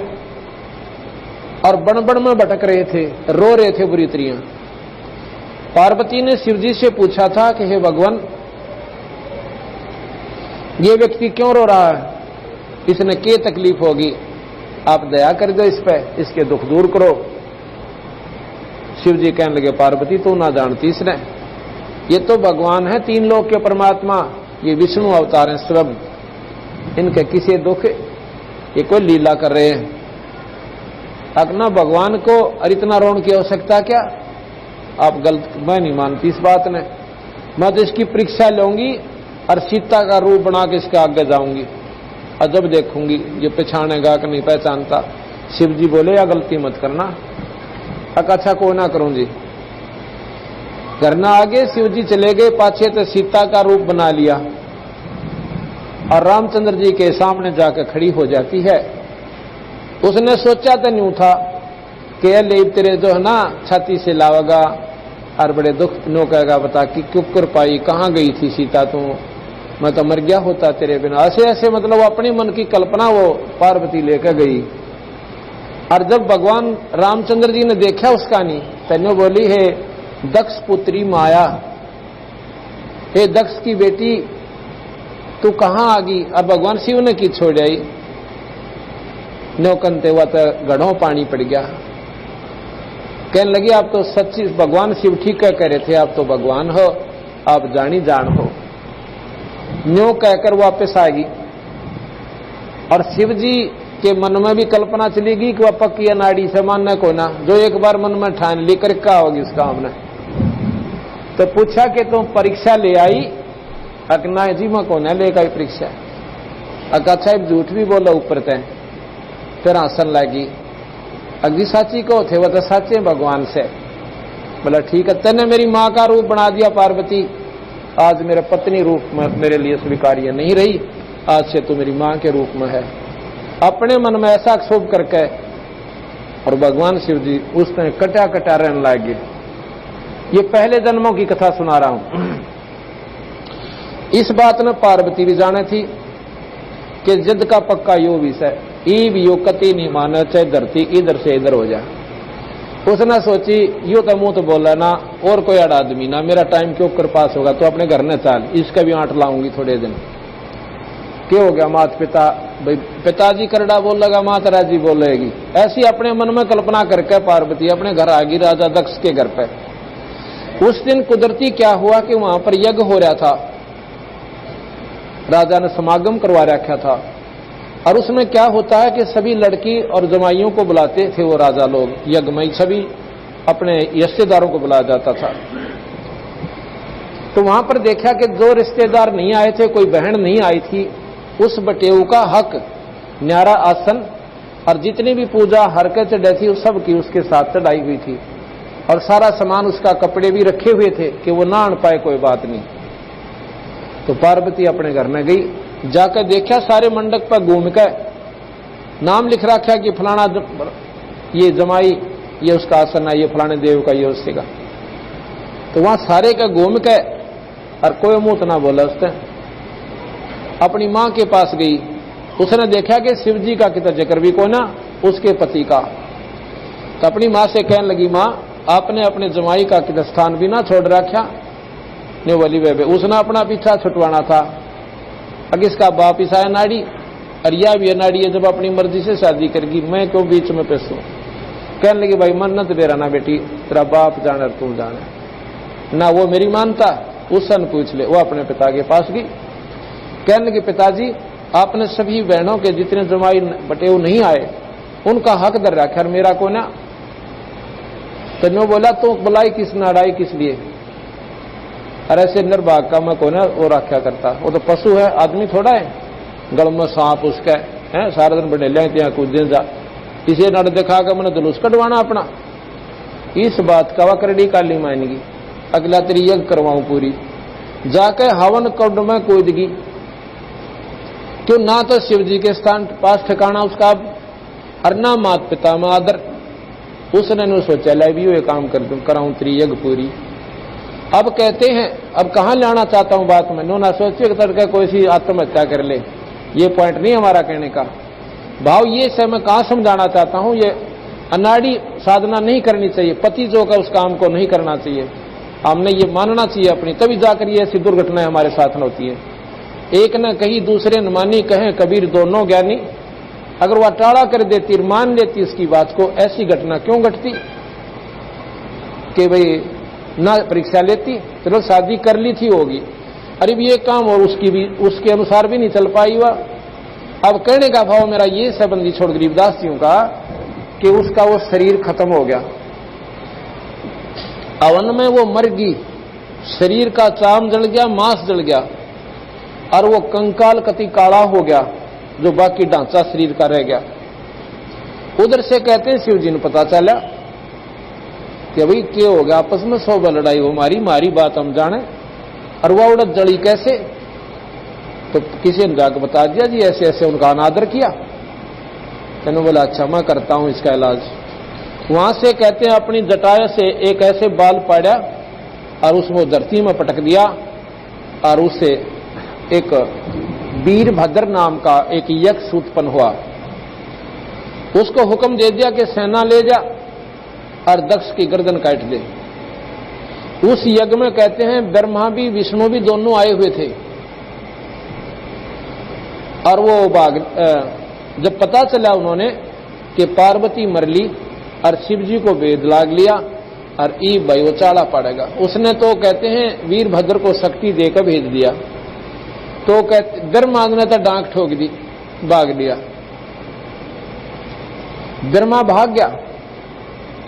और बन में भटक रहे थे, रो रहे थे बुरी तरियां। पार्वती ने शिवजी से पूछा था कि हे भगवान, ये व्यक्ति क्यों रो रहा है, इसने क्या तकलीफ होगी, आप दया कर दो इस पे, इसके दुख दूर करो। शिवजी कहने लगे पार्वती तू ना जानती इसने, ये तो भगवान है 3 लोक के परमात्मा, ये विष्णु अवतार हैं स्वयं, इनके किसी दुख, ये कोई लीला कर रहे हैं। अपना भगवान को और इतना रोने की आवश्यकता क्या, आप गलत, मैं नहीं मानती इस बात ने। मैं तो इसकी परीक्षा लूंगी और सीता का रूप बना के इसके आगे जाऊंगी और जब देखूंगी ये पहचानेगा कि नहीं पहचानता। शिव जी बोले या गलती मत करना। अच्छा को ना करूं जी, करना आगे। शिव जी चले गए पाछे, तो सीता का रूप बना लिया और रामचंद्र जी के सामने जाकर खड़ी हो जाती है। उसने सोचा तो नहीं था कि ले तेरे जो है ना छाती से लावेगा और बड़े दुख नो कहेगा, बता कि क्यों कर पाई, कहाँ गई थी सीता तू, मैं तो मर गया होता तेरे बिना। ऐसे ऐसे मतलब अपने मन की कल्पना वो पार्वती लेकर गई। और जब भगवान रामचंद्र जी ने देखा उसका नहीं, तन्यो बोली है दक्ष पुत्री माया, हे दक्ष की बेटी तू कहां आ गई। और भगवान शिव ने की छोड़ आई, न्योकनते हुआ तो गढ़ों पानी पड़ गया। कहने लगी आप तो सच्ची, भगवान शिव ठीक कह रहे थे, आप तो भगवान हो, आप जानी जान हो। न्यो कहकर वापस आएगी और शिव जी के मन में भी कल्पना चलेगी कि वह पक्की अनाड़ी से मानने को ना, जो एक बार मन में ठान लेकर क्या होगी उसका हमने। तो पूछा कि तुम परीक्षा ले आई, अकना जी मैं कौन है लेकर परीक्षा। अका साहब झूठ भी बोला ऊपर तय, फिर हंसन लगी। अग्नि साची को थे वह तो साचे भगवान से। बोला ठीक है, तेने मेरी मां का रूप बना दिया पार्वती, आज मेरे पत्नी रूप में मेरे लिए स्वीकार्य नहीं रही, आज से तू मेरी मां के रूप में है। अपने मन में ऐसा क्षोभ करके और भगवान शिव जी उसने कटा कटा रहने लगे। ये पहले जन्मों की कथा सुना रहा हूं। इस बात ने पार्वती भी जाने थी कि जिद का पक्का यो विषय ईब यो कति नहीं माना, चाहे धरती इधर से इधर हो जाए। उसने सोची यो तो मुंह तो बोला ना, और कोई अड़ा आदमी ना, मेरा टाइम क्यों कर पास होगा, तो अपने घर न चाल, इसका भी आंट लाऊंगी थोड़े दिन। क्यों हो गया, माता पिता भाई पिताजी करड़ा बोल लगा, माता राजी बोलेगी, ऐसी अपने मन में कल्पना करके पार्वती अपने घर आ गई राजा दक्ष के घर पे। उस दिन कुदरती क्या हुआ कि वहां पर यज्ञ हो रहा था, राजा ने समागम करवा रखा था। और उसमें क्या होता है कि सभी लड़की और जमाइयों को बुलाते थे वो राजा लोग, यज्ञ में सभी अपने रिश्तेदारों को बुलाया जाता था। तो वहां पर देखा कि जो रिश्तेदार नहीं आए थे, कोई बहन नहीं आई थी, उस बटेऊ का हक न्यारा आसन और जितनी भी पूजा हरकत चढ़ी थी उस सब की उसके साथ चढ़ाई हुई थी। और सारा सामान उसका कपड़े भी रखे हुए थे कि वो ना आन पाए, कोई बात नहीं। तो पार्वती अपने घर में गई, जाकर देखा सारे मंडप पर घूम कर नाम लिख रखा कि फलाना ये जमाई, ये उसका आसन है, ये फलाने देव का, ये उससे का। तो वहां सारे का घूम के और कोई मुंह ना बोला। उसने अपनी मां के पास गई, उसने देखा कि शिव जी का कितना जिक्र भी को ना, उसके पति का। तो अपनी मां से कहने लगी, मां आपने अपने जमाई का कितना स्थान भी ना छोड़ रखा। ने बोली बेबे उसने अपना पीछा छुटवाना था, अगर इसका बाप ईसाया नाड़ी और या भी नाड़ी है, जब अपनी मर्जी से शादी करेगी मैं क्यों बीच में पैसू। कहने लगी भाई मन्नत बेरा ना बेटी, तेरा बाप जाने तू जाने ना, वो मेरी मानता, उससे पूछ ले। वो अपने पिता के पास गई, कहने लगी पिताजी आपने सभी बहनों के जितने जमाई बटेऊ नहीं आए उनका हक दर रखा और मेरा को ना। तो नो बोला तो बुलाई किस नाड़ाई किस लिए, अरे ऐसे निर्भाग का मैं को ना वो रखा करता, वो तो पशु है, आदमी थोड़ा है। गल में सांप उसका है, सारा दिन बने लिया ત્યાં कूदे जा, इसे नड़ दिखा कर मैंने जुलूस कटवाना अपना। इस बात का वह करड़ी काली मानेगी, अगला तेरी यज्ञ करवाऊं पूरी। जाके हवन कुंड में कूदगी, क्यों ना तो शिव जी के स्थान पास ठिकाना उसका और ना माता पिता में आदर। उसने न सोचा ला भी ये काम कर दूं, कराऊं तेरी यज्ञ पूरी। अब कहते हैं अब कहां लाना चाहता हूं बात में, नो ना सोचे कि तड़का कोई सी आत्महत्या कर ले, ये पॉइंट नहीं हमारा कहने का भाव। ये से मैं कहां समझाना चाहता हूं, ये अनाड़ी साधना नहीं करनी चाहिए, पति जो का उस काम को नहीं करना चाहिए, हमने ये मानना चाहिए अपनी, तभी जाकर ये ऐसी दुर्घटनाएं हमारे साथ होती है। एक न कही दूसरे न मानी, कहें कबीर दोनों ज्ञानी। अगर वह टाड़ा कर देती, मान लेती इसकी बात को, ऐसी घटना क्यों घटती कि भाई ना परीक्षा लेती, चलो शादी कर ली थी होगी, अरे भी ये काम और उसकी भी उसके अनुसार भी नहीं चल पाई वह। अब कहने का भाव मेरा ये संबंधी छोड़ गरीबदास जी का कि उसका वो शरीर खत्म हो गया, अवन में वो मर गई, शरीर का चाम जल गया, मांस जल गया और वो कंकाल कति काला हो गया, जो बाकी ढांचा शरीर का रह गया। उधर से कहते हैं शिव जी ने पता चला कि भाई क्या हो गया, आपस में 100 लड़ाई हो, मारी बात हम जाने, और वह उड़द जड़ी कैसे। तो किसी ने जाकर बता दिया जी ऐसे ऐसे उनका अनादर किया। मैंने बोला अच्छा मैं करता हूं इसका इलाज। वहां से कहते हैं अपनी जटाया से एक ऐसे बाल पाड़ा और उसको धरती में पटक दिया और उससे एक वीरभद्र नाम का एक यक्ष उत्पन्न हुआ। उसको हुक्म दे दिया कि सेना ले जा और दक्ष की गर्दन काट दे। उस यज्ञ में कहते हैं ब्रह्मा भी विष्णु भी दोनों आए हुए थे और वो जब पता चला उन्होंने कि पार्वती मरली और शिव जी को वेद लाग लिया और ई भाई वो चाला पड़ेगा, उसने तो कहते हैं वीरभद्र को शक्ति देकर भेज दिया। तो कहते ब्रह्मा ने तो डांक ठोक दी, भाग लिया, ब्रह्मा भाग गया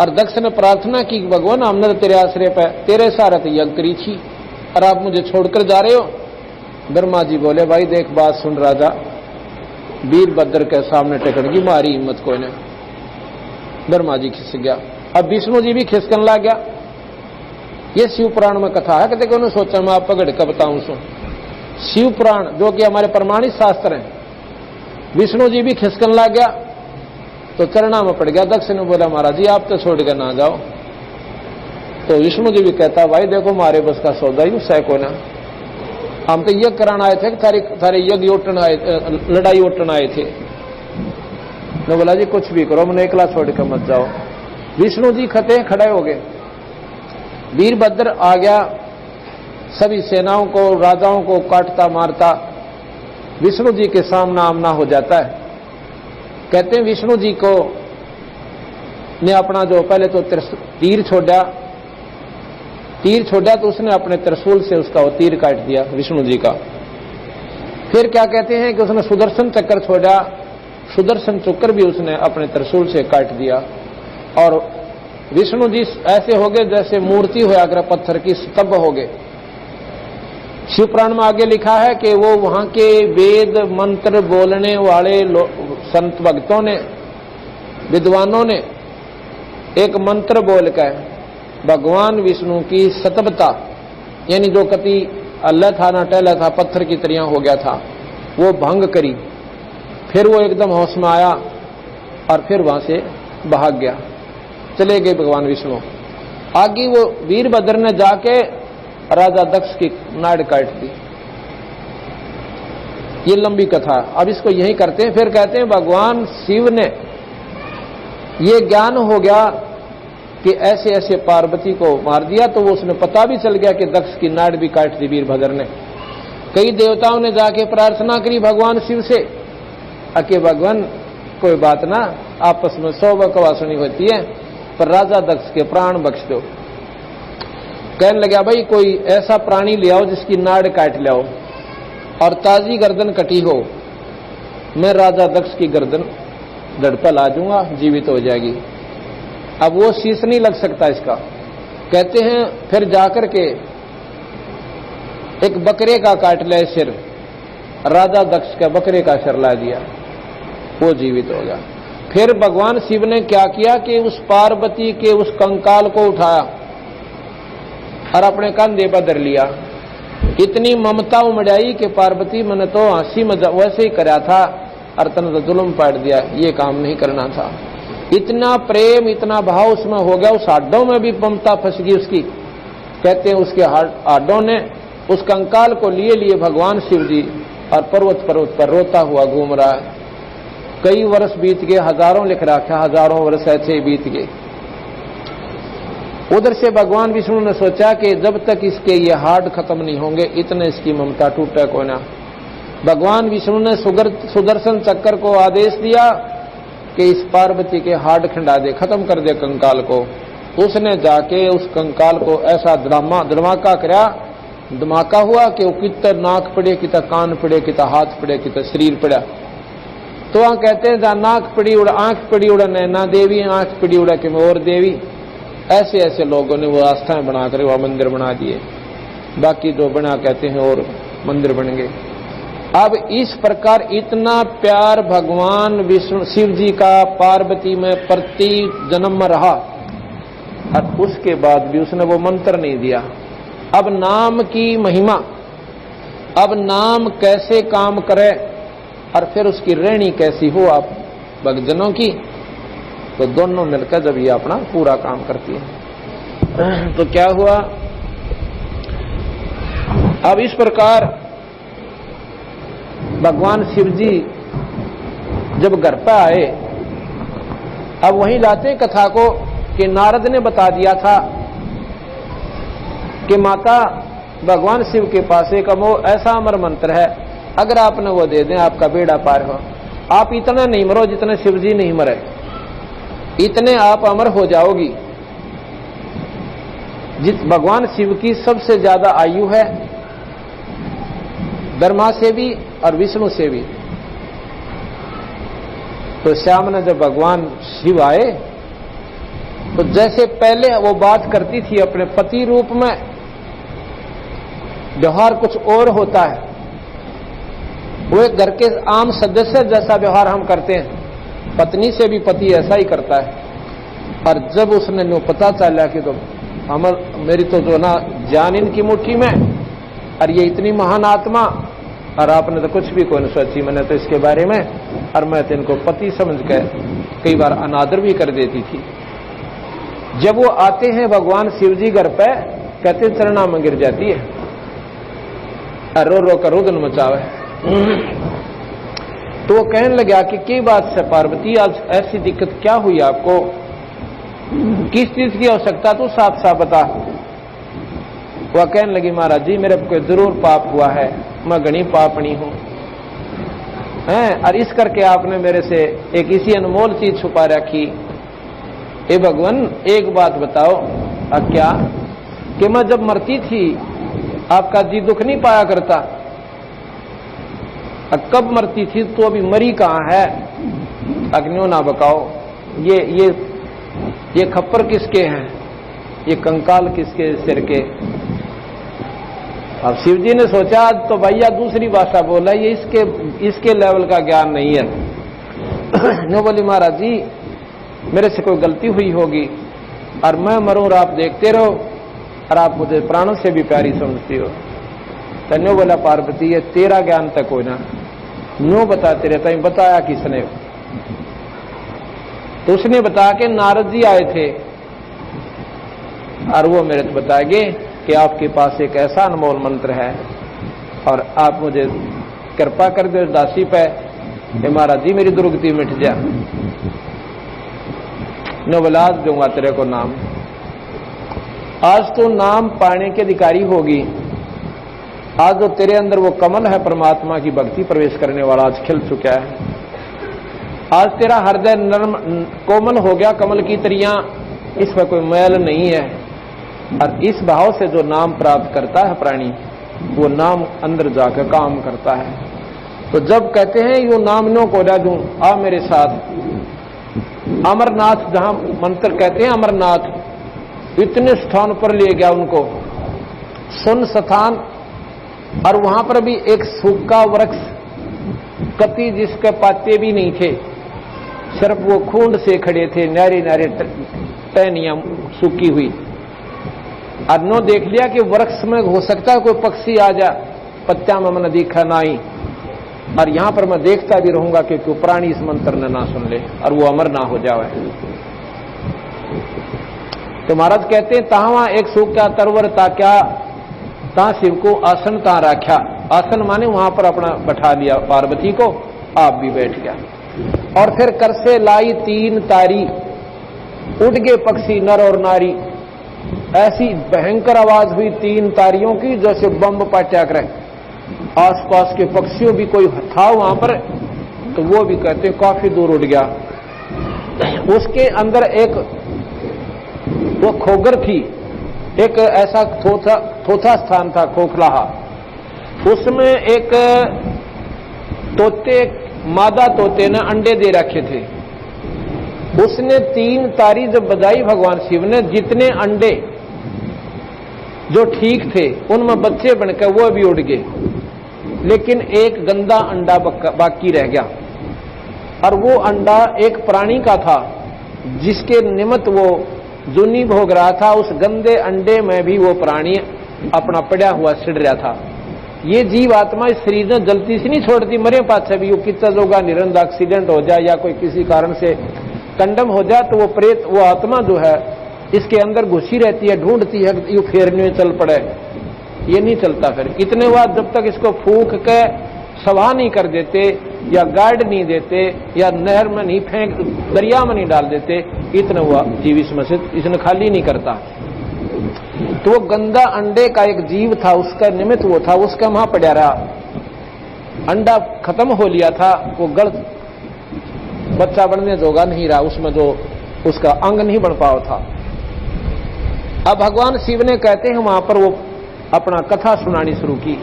और दक्ष ने प्रार्थना की भगवान हमने तेरे आश्रय पर तेरे सारा तो यज्ञ करी थी और आप मुझे छोड़कर जा रहे हो। ब्रह्मा जी बोले भाई देख बात सुन राजा, वीरभद्र के सामने टेकन की मारी हिम्मत कोई ने। ब्रह्मा जी खिसक गया, अब विष्णु जी भी खिसकन लग गया। ये शिव पुराण में कथा है, कहते उन्होंने सोचा मैं आप पकड़ कर बताऊं सो। शिव पुराण जो कि हमारे प्रमाणित शास्त्र हैं, विष्णु जी भी खिसकन लग गया तो चरणा में पड़ गया। दक्ष ने बोला महाराज जी आप तो छोड़ कर ना जाओ। तो विष्णु जी भी कहता भाई देखो मारे बस का सौदा ही सै को ना, हम तो यज्ञ कराना आए थे, थारे यज्ञ उठन आए, लड़ाई उठन आए थे। ने बोला जी कुछ भी करो, मैंने एकला छोड़ कर मत जाओ। विष्णु जी खते खड़े हो गए, वीरभद्र आ गया, सभी सेनाओं को राजाओं को काटता मारता विष्णु जी के सामना आमना हो जाता है। कहते हैं विष्णु जी को ने अपना जो पहले तो तीर छोड़ा तो उसने अपने त्रिशूल से उसका वो तीर काट दिया विष्णु जी का। फिर क्या कहते हैं कि उसने सुदर्शन चक्र छोड़ा, सुदर्शन चक्र भी उसने अपने त्रिशूल से काट दिया और विष्णु जी ऐसे हो गए जैसे मूर्ति हो अगर पत्थर की स्तंभ हो गए। शिव पुराण में आगे लिखा है कि वो वहां के वेद मंत्र बोलने वाले संत भक्तों ने विद्वानों ने एक मंत्र बोलकर भगवान विष्णु की सतबता, यानी जो कति अल्लाह था ना टहला था, पत्थर की तरह हो गया था, वो भंग करी। फिर वो एकदम होश में आया और फिर वहां से भाग गया, चले गए भगवान विष्णु। आगे वो वीरभद्र ने जाके राजा दक्ष की नाड़ काट दी। ये लंबी कथा, अब इसको यही करते हैं। फिर कहते हैं भगवान शिव ने ये ज्ञान हो गया कि ऐसे ऐसे पार्वती को मार दिया, तो वो उसने पता भी चल गया कि दक्ष की नाड़ भी काट दी वीरभद्र ने। कई देवताओं ने जाके प्रार्थना करी भगवान शिव से कि भगवान कोई बात ना, आपस में 100 बकवासनी होती है, पर राजा दक्ष के प्राण बख्श दो। कहने लगा भाई कोई ऐसा प्राणी ले आओ जिसकी नाड़ काट ले आओ और ताजी गर्दन कटी हो, मैं राजा दक्ष की गर्दन धड़ पर ला दूंगा, जीवित हो जाएगी। अब वो शीश नहीं लग सकता इसका। कहते हैं फिर जाकर के एक बकरे का काट ले सिर, राजा दक्ष का बकरे का सिर ला दिया, वो जीवित हो गया। फिर भगवान शिव ने क्या किया कि उस पार्वती के उस कंकाल को उठाया और अपने कंधे पर धर लिया। इतनी ममता उमड़ाई कि पार्वती मैंने तो हंसी मजाक वैसे ही कराया था और तने तो जुल्म पाट दिया, ये काम नहीं करना था। इतना प्रेम इतना भाव उसमें हो गया, उस हाडों में भी ममता फंस गई उसकी। कहते हैं उसके हाडों ने उस कंकाल को लिए भगवान शिव जी और पर्वत पर रोता हुआ घूम रहा है। कई वर्ष बीत गए, हजारों लिख रखा, हजारों वर्ष ऐसे बीत गए। उधर से भगवान विष्णु ने सोचा कि जब तक इसके ये हाड खत्म नहीं होंगे इतने इसकी ममता टूटे को ना। भगवान विष्णु ने सुदर्शन चक्र को आदेश दिया कि इस पार्वती के हाड खंडा दे, खत्म कर दे कंकाल को। उसने जाके उस कंकाल को ऐसा धमाका करा, धमाका हुआ कि वो कितना नाक पड़े, कितना कान पड़े, कितना हाथ पड़े, कितना शरीर पड़ा। तो वहां कहते हैं जहां नाक पड़ी उड़ा, आंख पड़ी उड़ा नैना देवी, आंख पड़ी उड़ा कि और देवी। ऐसे ऐसे लोगों ने वो आस्थाएं बनाकर वह मंदिर बना दिए। बाकी जो बना कहते हैं और मंदिर बन गए। अब इस प्रकार इतना प्यार भगवान विष्णु शिव जी का पार्वती में प्रति जन्म में रहा और उसके बाद भी उसने वो मंत्र नहीं दिया। अब नाम की महिमा, अब नाम कैसे काम करे और फिर उसकी रहनी कैसी हो आप भक्तजनों की, तो दोनों मिलकर जब ये अपना पूरा काम करती है। तो क्या हुआ, अब इस प्रकार भगवान शिव जी जब घर पर आए, अब वहीं लाते कथा को कि नारद ने बता दिया था कि माता भगवान शिव के पास एक ऐसा अमर मंत्र है, अगर आपने वो दे दें आपका बेड़ा पार हो। आप इतना नहीं मरो जितने शिव जी नहीं मरे, इतने आप अमर हो जाओगी। जिस भगवान शिव की सबसे ज्यादा आयु है, ब्रह्मा से भी और विष्णु से भी। तो श्याम ने जब भगवान शिव आए तो जैसे पहले वो बात करती थी अपने पति रूप में, व्यवहार कुछ और होता है। वो एक घर के आम सदस्य जैसा व्यवहार हम करते हैं, पत्नी से भी पति ऐसा ही करता है। और जब उसने नो पता चला कि तो मेरी तो जो ना जान इनकी मुट्ठी में, और ये इतनी महान आत्मा, और आपने तो कुछ भी कोई नहीं सोची, मैंने तो इसके बारे में, और मैं तो इनको पति समझ के कई बार अनादर भी कर देती थी। जब वो आते हैं भगवान शिव जी घर पे, कहते चरणा में गिर जाती है और रो रो कर रुदन मचावे। तो वो कहने लगा कि बात से पार्वती आज ऐसी दिक्कत क्या हुई आपको, किस चीज की आवश्यकता, तो साफ साफ बता। वह कहने लगी महाराज जी मेरे को जरूर पाप हुआ है, मैं घनी पापणी हूं, और इस करके आपने मेरे से एक इसी अनमोल चीज छुपा रखी। हे भगवान एक बात बताओ, अब क्या कि मैं जब मरती थी आपका जी दुख नहीं पाया करता, अब कब मरती थी तो अभी मरी कहां है, अग्नियों ना बकाओ। ये खप्पर किसके हैं, ये कंकाल किसके सिर के। अब शिव जी ने सोचा तो भैया दूसरी भाषा बोला, ये इसके लेवल का ज्ञान नहीं है। नो बोली महाराज जी मेरे से कोई गलती हुई होगी, और मैं मरूं और आप देखते रहो और आप मुझे प्राणों से भी प्यारी समझती हो। तन्यो बोला पार्वती ये तेरा ज्ञान तक हो ना, नो बताते रहता है। बताया किसने? तो उसने बता के नारद जी आए थे और वो मेरे को बताएंगे कि आपके पास एक ऐसा अनमोल मंत्र है और आप मुझे कृपा कर दो दासी पे कि महाराज जी मेरी दुर्गति मिट जा। नवलाद दूंगा तेरे को नाम। आज तो नाम पाने के अधिकारी होगी। आज जो तेरे अंदर वो कमल है परमात्मा की भक्ति प्रवेश करने वाला आज खिल चुका है। आज तेरा हृदय नर्म कोमल हो गया कमल की तरियां, इसमें कोई मैल नहीं है। और इस भाव से जो नाम प्राप्त करता है प्राणी, वो नाम अंदर जाकर काम करता है। तो जब कहते हैं यू नाम नो को ला दूं, आ मेरे साथ अमरनाथ, जहां मंत्र कहते हैं अमरनाथ, इतने स्थान पर ले गया उनको, सुन स्थान, और वहां पर भी एक सूखा वृक्ष कति जिसके पत्ते भी नहीं थे, सिर्फ वो खूंड से खड़े थे, नारे नारे टहनियां सूखी हुई। और नो देख लिया कि वृक्ष में हो सकता है कोई पक्षी आ जा, पत्ता में मन दिखा नाई, और यहां पर मैं देखता भी रहूंगा कि कोई प्राणी इस मंत्र ने ना सुन ले और वो अमर ना हो जाए। तो महाराज कहते हैं तहां एक सूखा तरवर ता क्या ता शिव को आसन ता राख्या। आसन माने वहां पर अपना बैठा लिया पार्वती को, आप भी बैठ गया। और फिर कर से लाई 3 तारी, उड़ गए पक्षी नर और नारी। ऐसी भयंकर आवाज हुई 3 तारियों की जैसे बम पटा करे। आसपास के पक्षियों भी कोई था वहां पर, तो वो भी कहते काफी दूर उड़ गया। उसके अंदर एक वो खोगर थी, एक ऐसा थोथा स्थान था खोखलाहा, उसमें एक तोते, मादा तोते ने अंडे दे रखे थे। उसने 3 तारी जब बजाई भगवान शिव ने, जितने अंडे जो ठीक थे उनमें बच्चे बनकर वो भी उड़ गए, लेकिन एक गंदा अंडा बाकी रह गया। और वो अंडा एक प्राणी का था जिसके निमित्त वो जूनी भोग रहा था। उस गंदे अंडे में भी वो प्राणी अपना पड़ा हुआ सिड़ रहा था। ये जीव आत्मा इस शरीर में जल्दी से नहीं छोड़ती, मरे पाछे भी। वो कितना जोगा निरंतर एक्सीडेंट हो जाए या कोई किसी कारण से कंडम हो जाए तो वो प्रेत, वो आत्मा जो है इसके अंदर घुसी रहती है, ढूंढती है यू फेरने चल पड़े। ये नहीं चलता। फिर इतने बाद जब तक इसको फूंक के सभा नहीं कर देते या गार्ड नहीं देते या नहर में नहीं फेंक, दरिया में नहीं डाल देते, इतना हुआ जीव इसमें से इसने खाली नहीं करता। तो वो गंदा अंडे का एक जीव था, उसका निमित्त वो था, उसका वहां पड़ा रहा। अंडा खत्म हो लिया था, वो गढ़ बच्चा बनने जोगा नहीं रहा, उसमें जो उसका अंग नहीं बन पाया था। अब भगवान शिव ने कहते हैं वहां पर वो अपना कथा सुनानी शुरू की।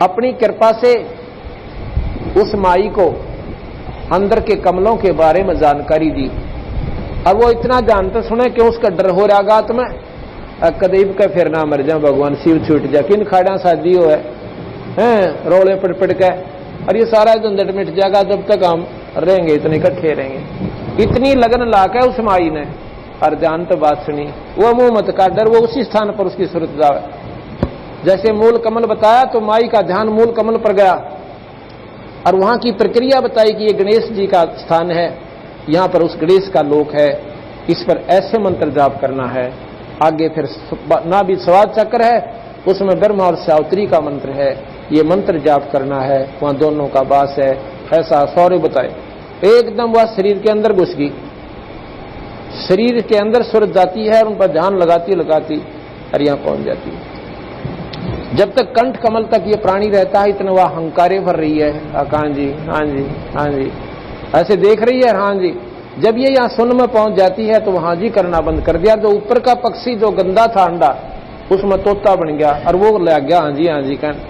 अपनी कृपा से उस माई को अंदर के कमलों के बारे में जानकारी दी। अब वो इतना जानते सुने कि उसका डर हो रहा गात में, कदीब का फिर ना मर जाए भगवान शिव छूट जा, किन खाड़ा शादी हो है रोले पड़ के, और ये सारा झंझट मिट जाएगा जब तक हम रहेंगे, इतने इकट्ठे रहेंगे। इतनी लगन लाके उस माई ने और जान तो बात सुनी, वो मुंह मत का डर, वो उसी स्थान पर उसकी सूरत जावे। जैसे मूल कमल बताया तो माई का ध्यान मूल कमल पर गया और वहां की प्रक्रिया बताई कि ये गणेश जी का स्थान है, यहां पर उस गणेश का लोक है, इस पर ऐसे मंत्र जाप करना है। आगे फिर ना भी स्वाद चक्र है, उसमें ब्रह्मा और सावित्री का मंत्र है, ये मंत्र जाप करना है, वहां दोनों का वास है। ऐसा सौर्य बताए। एकदम वह शरीर के अंदर घुस गई, शरीर के अंदर सूरत जाती है और उन पर ध्यान लगाती और यहां पहुंच जाती है। जब तक कंठ कमल तक ये प्राणी रहता है इतना वह हंकारे भर रही है, हाँ जी हाँ जी हाँ जी ऐसे देख रही है, हाँ जी। जब ये यहां सुन में पहुंच जाती है तो वहां जी करना बंद कर दिया। जो ऊपर का पक्षी जो गंदा था अंडा, उसमें तोता बन गया और वो लग गया हाँ जी कहन।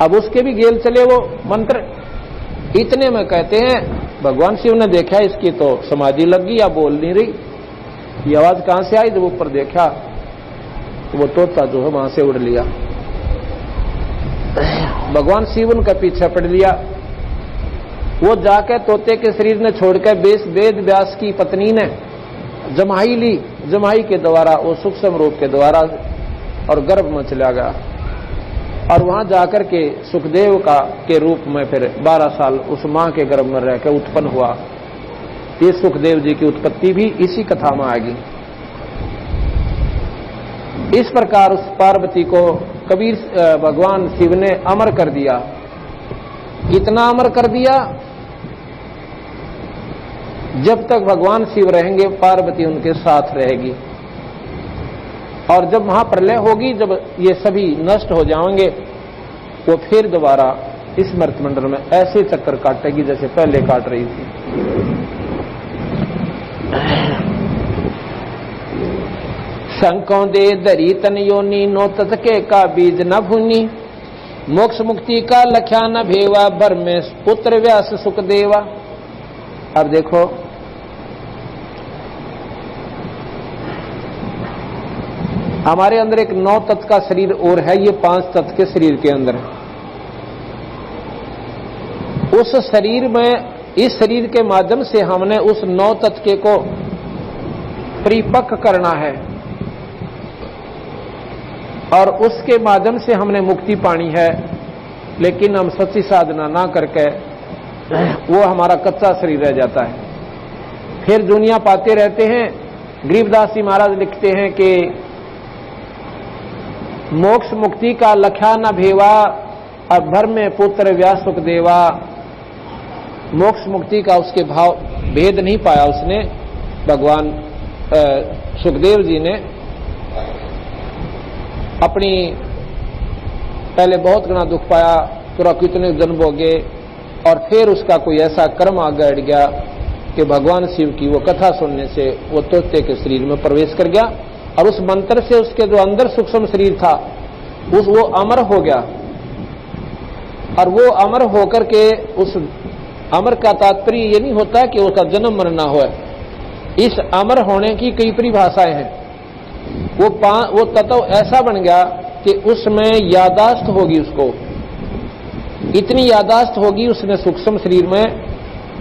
अब उसके भी गेल चले वो मंत्र। इतने में कहते हैं भगवान शिव ने देखा इसकी तो समाधि लग गई, या बोल नहीं रही। ये आवाज कहां से आई? जब ऊपर देखा तो वो तोता जो है वहां से उड़ लिया। भगवान शिव उनका पीछा पड़ लिया वो जाकर तोते के शरीर ने छोड़कर वेद व्यास की पत्नी ने जमाई ली, जमाई के द्वारा वो सूक्ष्म रूप के द्वारा और गर्भ में चला गया और वहां जाकर के सुखदेव के रूप में फिर 12 साल उस मां के गर्भ में रहकर उत्पन्न हुआ। ये सुखदेव जी की उत्पत्ति भी इसी कथा में आएगी। इस प्रकार उस पार्वती को कबीर भगवान शिव ने अमर कर दिया। कितना अमर कर दिया? जब तक भगवान शिव रहेंगे पार्वती उनके साथ रहेगी, और जब महाप्रलय होगी, जब ये सभी नष्ट हो जाएंगे, वो फिर दोबारा इस मर्तमंडल में ऐसे चक्कर काटेगी जैसे पहले काट रही थी। शंकों दे दरी तन योनी, नो ततके का बीज न भूनी, मोक्ष मुक्ति का लख्या न भेवा, भर में पुत्र व्यास सुख देवा। अब देखो, हमारे अंदर एक 9 तत्व का शरीर और है, ये 5 तत्व के शरीर के अंदर। उस शरीर में, इस शरीर के माध्यम से हमने उस 9 तत्व को परिपक्व करना है और उसके माध्यम से हमने मुक्ति पानी है। लेकिन हम सच्ची साधना ना करके वो हमारा कच्चा शरीर रह जाता है। फिर दुनिया पाते रहते हैं। गरीबदास जी महाराज लिखते हैं कि मोक्ष मुक्ति का लख्या न भेवा, अब भर में पुत्र व्यास सुख देवा। मोक्ष मुक्ति का उसके भाव भेद नहीं पाया उसने, भगवान सुखदेव जी ने। अपनी पहले बहुत घना दुख पाया, पूरा कितने जन्म भोगे, और फिर उसका कोई ऐसा कर्म आ गड़ गया कि भगवान शिव की वो कथा सुनने से वो तोते के शरीर में प्रवेश कर गया, और उस मंत्र से उसके जो अंदर सूक्ष्म शरीर था वो अमर हो गया। और वो अमर होकर के, उस अमर का तात्पर्य ये नहीं होता कि उसका जन्म मरण ना हो। इस अमर होने की कई परिभाषाएं हैं। वो तत्व ऐसा बन गया कि उसमें यादाश्त होगी, उसको इतनी यादाश्त होगी उसने सूक्ष्म शरीर में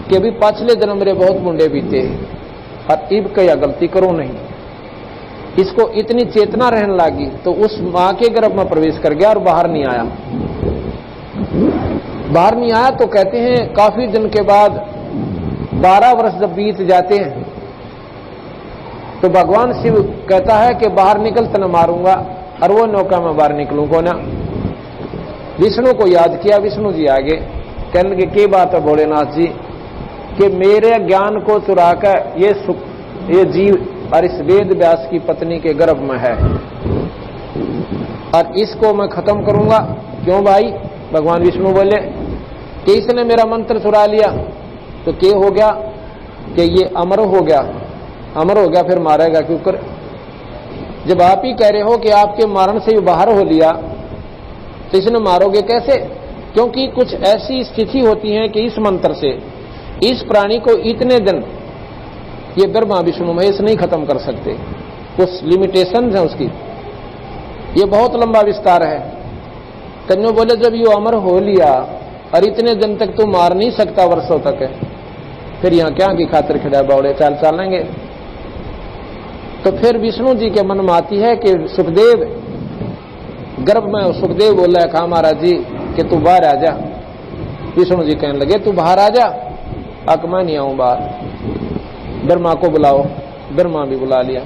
कि अभी पिछले जन्म मेरे बहुत मुंडे बीते और इब क्या गलती करो नहीं। इसको इतनी चेतना रहने लगी तो उस मां के गर्भ में प्रवेश कर गया और बाहर नहीं आया। बाहर नहीं आया तो कहते हैं काफी दिन के बाद 12 वर्ष जब बीत जाते हैं तो भगवान शिव कहता है कि बाहर निकल तो न मारूंगा, और वो नौका में बाहर निकलूं को ना। विष्णु को याद किया, विष्णु जी आगे कहने लगे क्या बात है भोलेनाथ जी कि मेरे ज्ञान को चुराकर ये जीव और इस वेद व्यास की पत्नी के गर्भ में है और इसको मैं खत्म करूंगा। क्यों भाई? भगवान विष्णु बोले कि इसने मेरा मंत्र चुरा लिया तो क्या हो गया कि ये अमर हो गया। अमर हो गया फिर मारेगा क्योंकि जब आप ही कह रहे हो कि आपके मारण से बाहर हो लिया तो इसने मारोगे कैसे? क्योंकि कुछ ऐसी स्थिति होती है कि इस मंत्र से इस प्राणी को इतने दिन ये ब्रह्मा विष्णु महेश नहीं खत्म कर सकते, कुछ लिमिटेशन है उसकी। ये बहुत लंबा विस्तार है। कन्यो बोले जब ये अमर हो लिया और इतने दिन तक तो मार नहीं सकता, वर्षों तक है, फिर यहां क्या की खातिर खिड़ा बावड़े चाल चालेंगे। तो फिर विष्णु जी के मन में आती है कि सुखदेव गर्भ में, सुखदेव बोला है कहा महाराज जी कि तू बाहर आ जा। विष्णु जी कहने लगे तू बाहर आ जा। अक मैं नहीं आऊं बाहर, ब्रह्मा को बुलाओ। ब्रह्मा भी बुला लिया।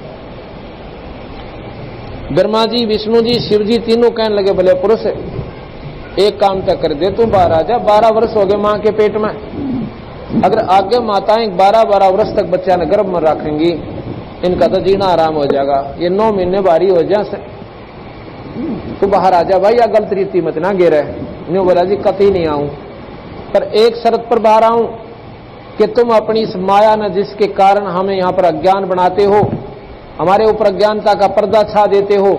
ब्रह्मा जी, विष्णु जी, शिव जी तीनों कहने लगे भले पुरुष एक काम तक कर दे, तू बाहर आ जा। 12 वर्ष हो गए मां के पेट में। अगर आगे माताएं 12-12 वर्ष तक बच्चा ने गर्भ में रखेंगी, इनका तो जीना आराम हो जाएगा। ये 9 महीने बारी हो जाए, तू बाहर आ जा भाई, या गलत रीति मत ना गिरे। न्यू बोला जी कतई नहीं आऊं, पर एक शर्त पर बाहर आऊं कि तुम अपनी इस माया न जिसके कारण हमें यहां पर अज्ञान बनाते हो, हमारे ऊपर अज्ञानता का पर्दा छा देते हो,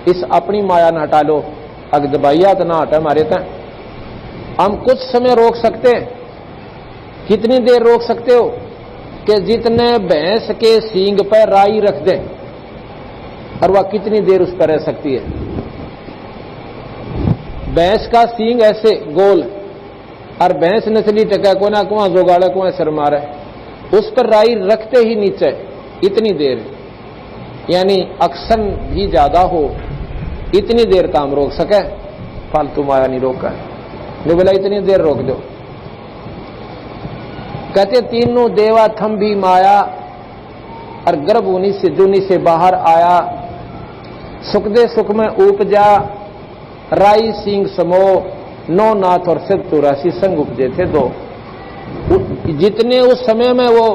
इस अपनी माया न हटा लो। अग दबाइया तो ना हटा हमारे तक। हम कुछ समय रोक सकते, कितनी देर रोक सकते हो कि जितने भैंस के सींग पर राई रख दे, और वह कितनी देर उस पर रह सकती है। भैंस का सींग ऐसे गोल और भैंस नस्ली टका को ना कुआं जोगाड़ा कुआं सर मारे, उस पर राई रखते ही नीचे इतनी देर, यानी अक्सन भी ज्यादा हो इतनी देर काम रोक सके, फालतू माया नहीं रोका जो बोला इतनी देर रोक दो। कहते तीनों देवा थम भी माया और गर्भ उन्हीं से जूनी से बाहर आया, सुख दे सुख में उपजा राई सिंह समो, नौ नाथ और सिद्ध 84 संग उपजे थे दो। जितने उस समय में वो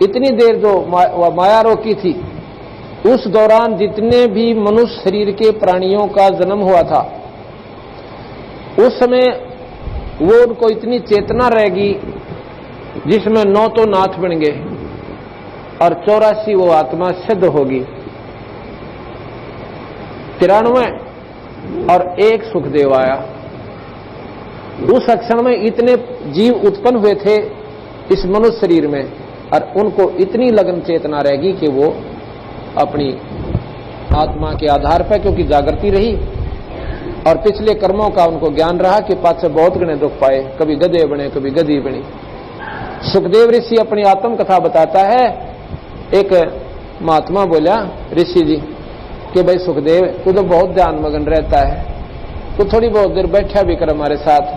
इतनी देर जो माया रोकी थी, उस दौरान जितने भी मनुष्य शरीर के प्राणियों का जन्म हुआ था, उस समय वो उनको इतनी चेतना रहेगी जिसमें 9 तो नाथ बन गए और 84 वो आत्मा सिद्ध होगी, 93 और 1 सुखदेव आया। उस क्षण में इतने जीव उत्पन्न हुए थे इस मनुष्य शरीर में, और उनको इतनी लगन चेतना रहेगी कि वो अपनी आत्मा के आधार पर, क्योंकि जागृति रही और पिछले कर्मों का उनको ज्ञान रहा कि पाछे बहुत गणे दुख पाए, कभी गधे बने कभी गधी बनी। सुखदेव ऋषि अपनी आत्म कथा बताता है। एक महात्मा बोला ऋषि जी कि भाई सुखदेव तू तो बहुत ध्यान मगन रहता है, तो थोड़ी बहुत देर बैठा भी कर हमारे साथ,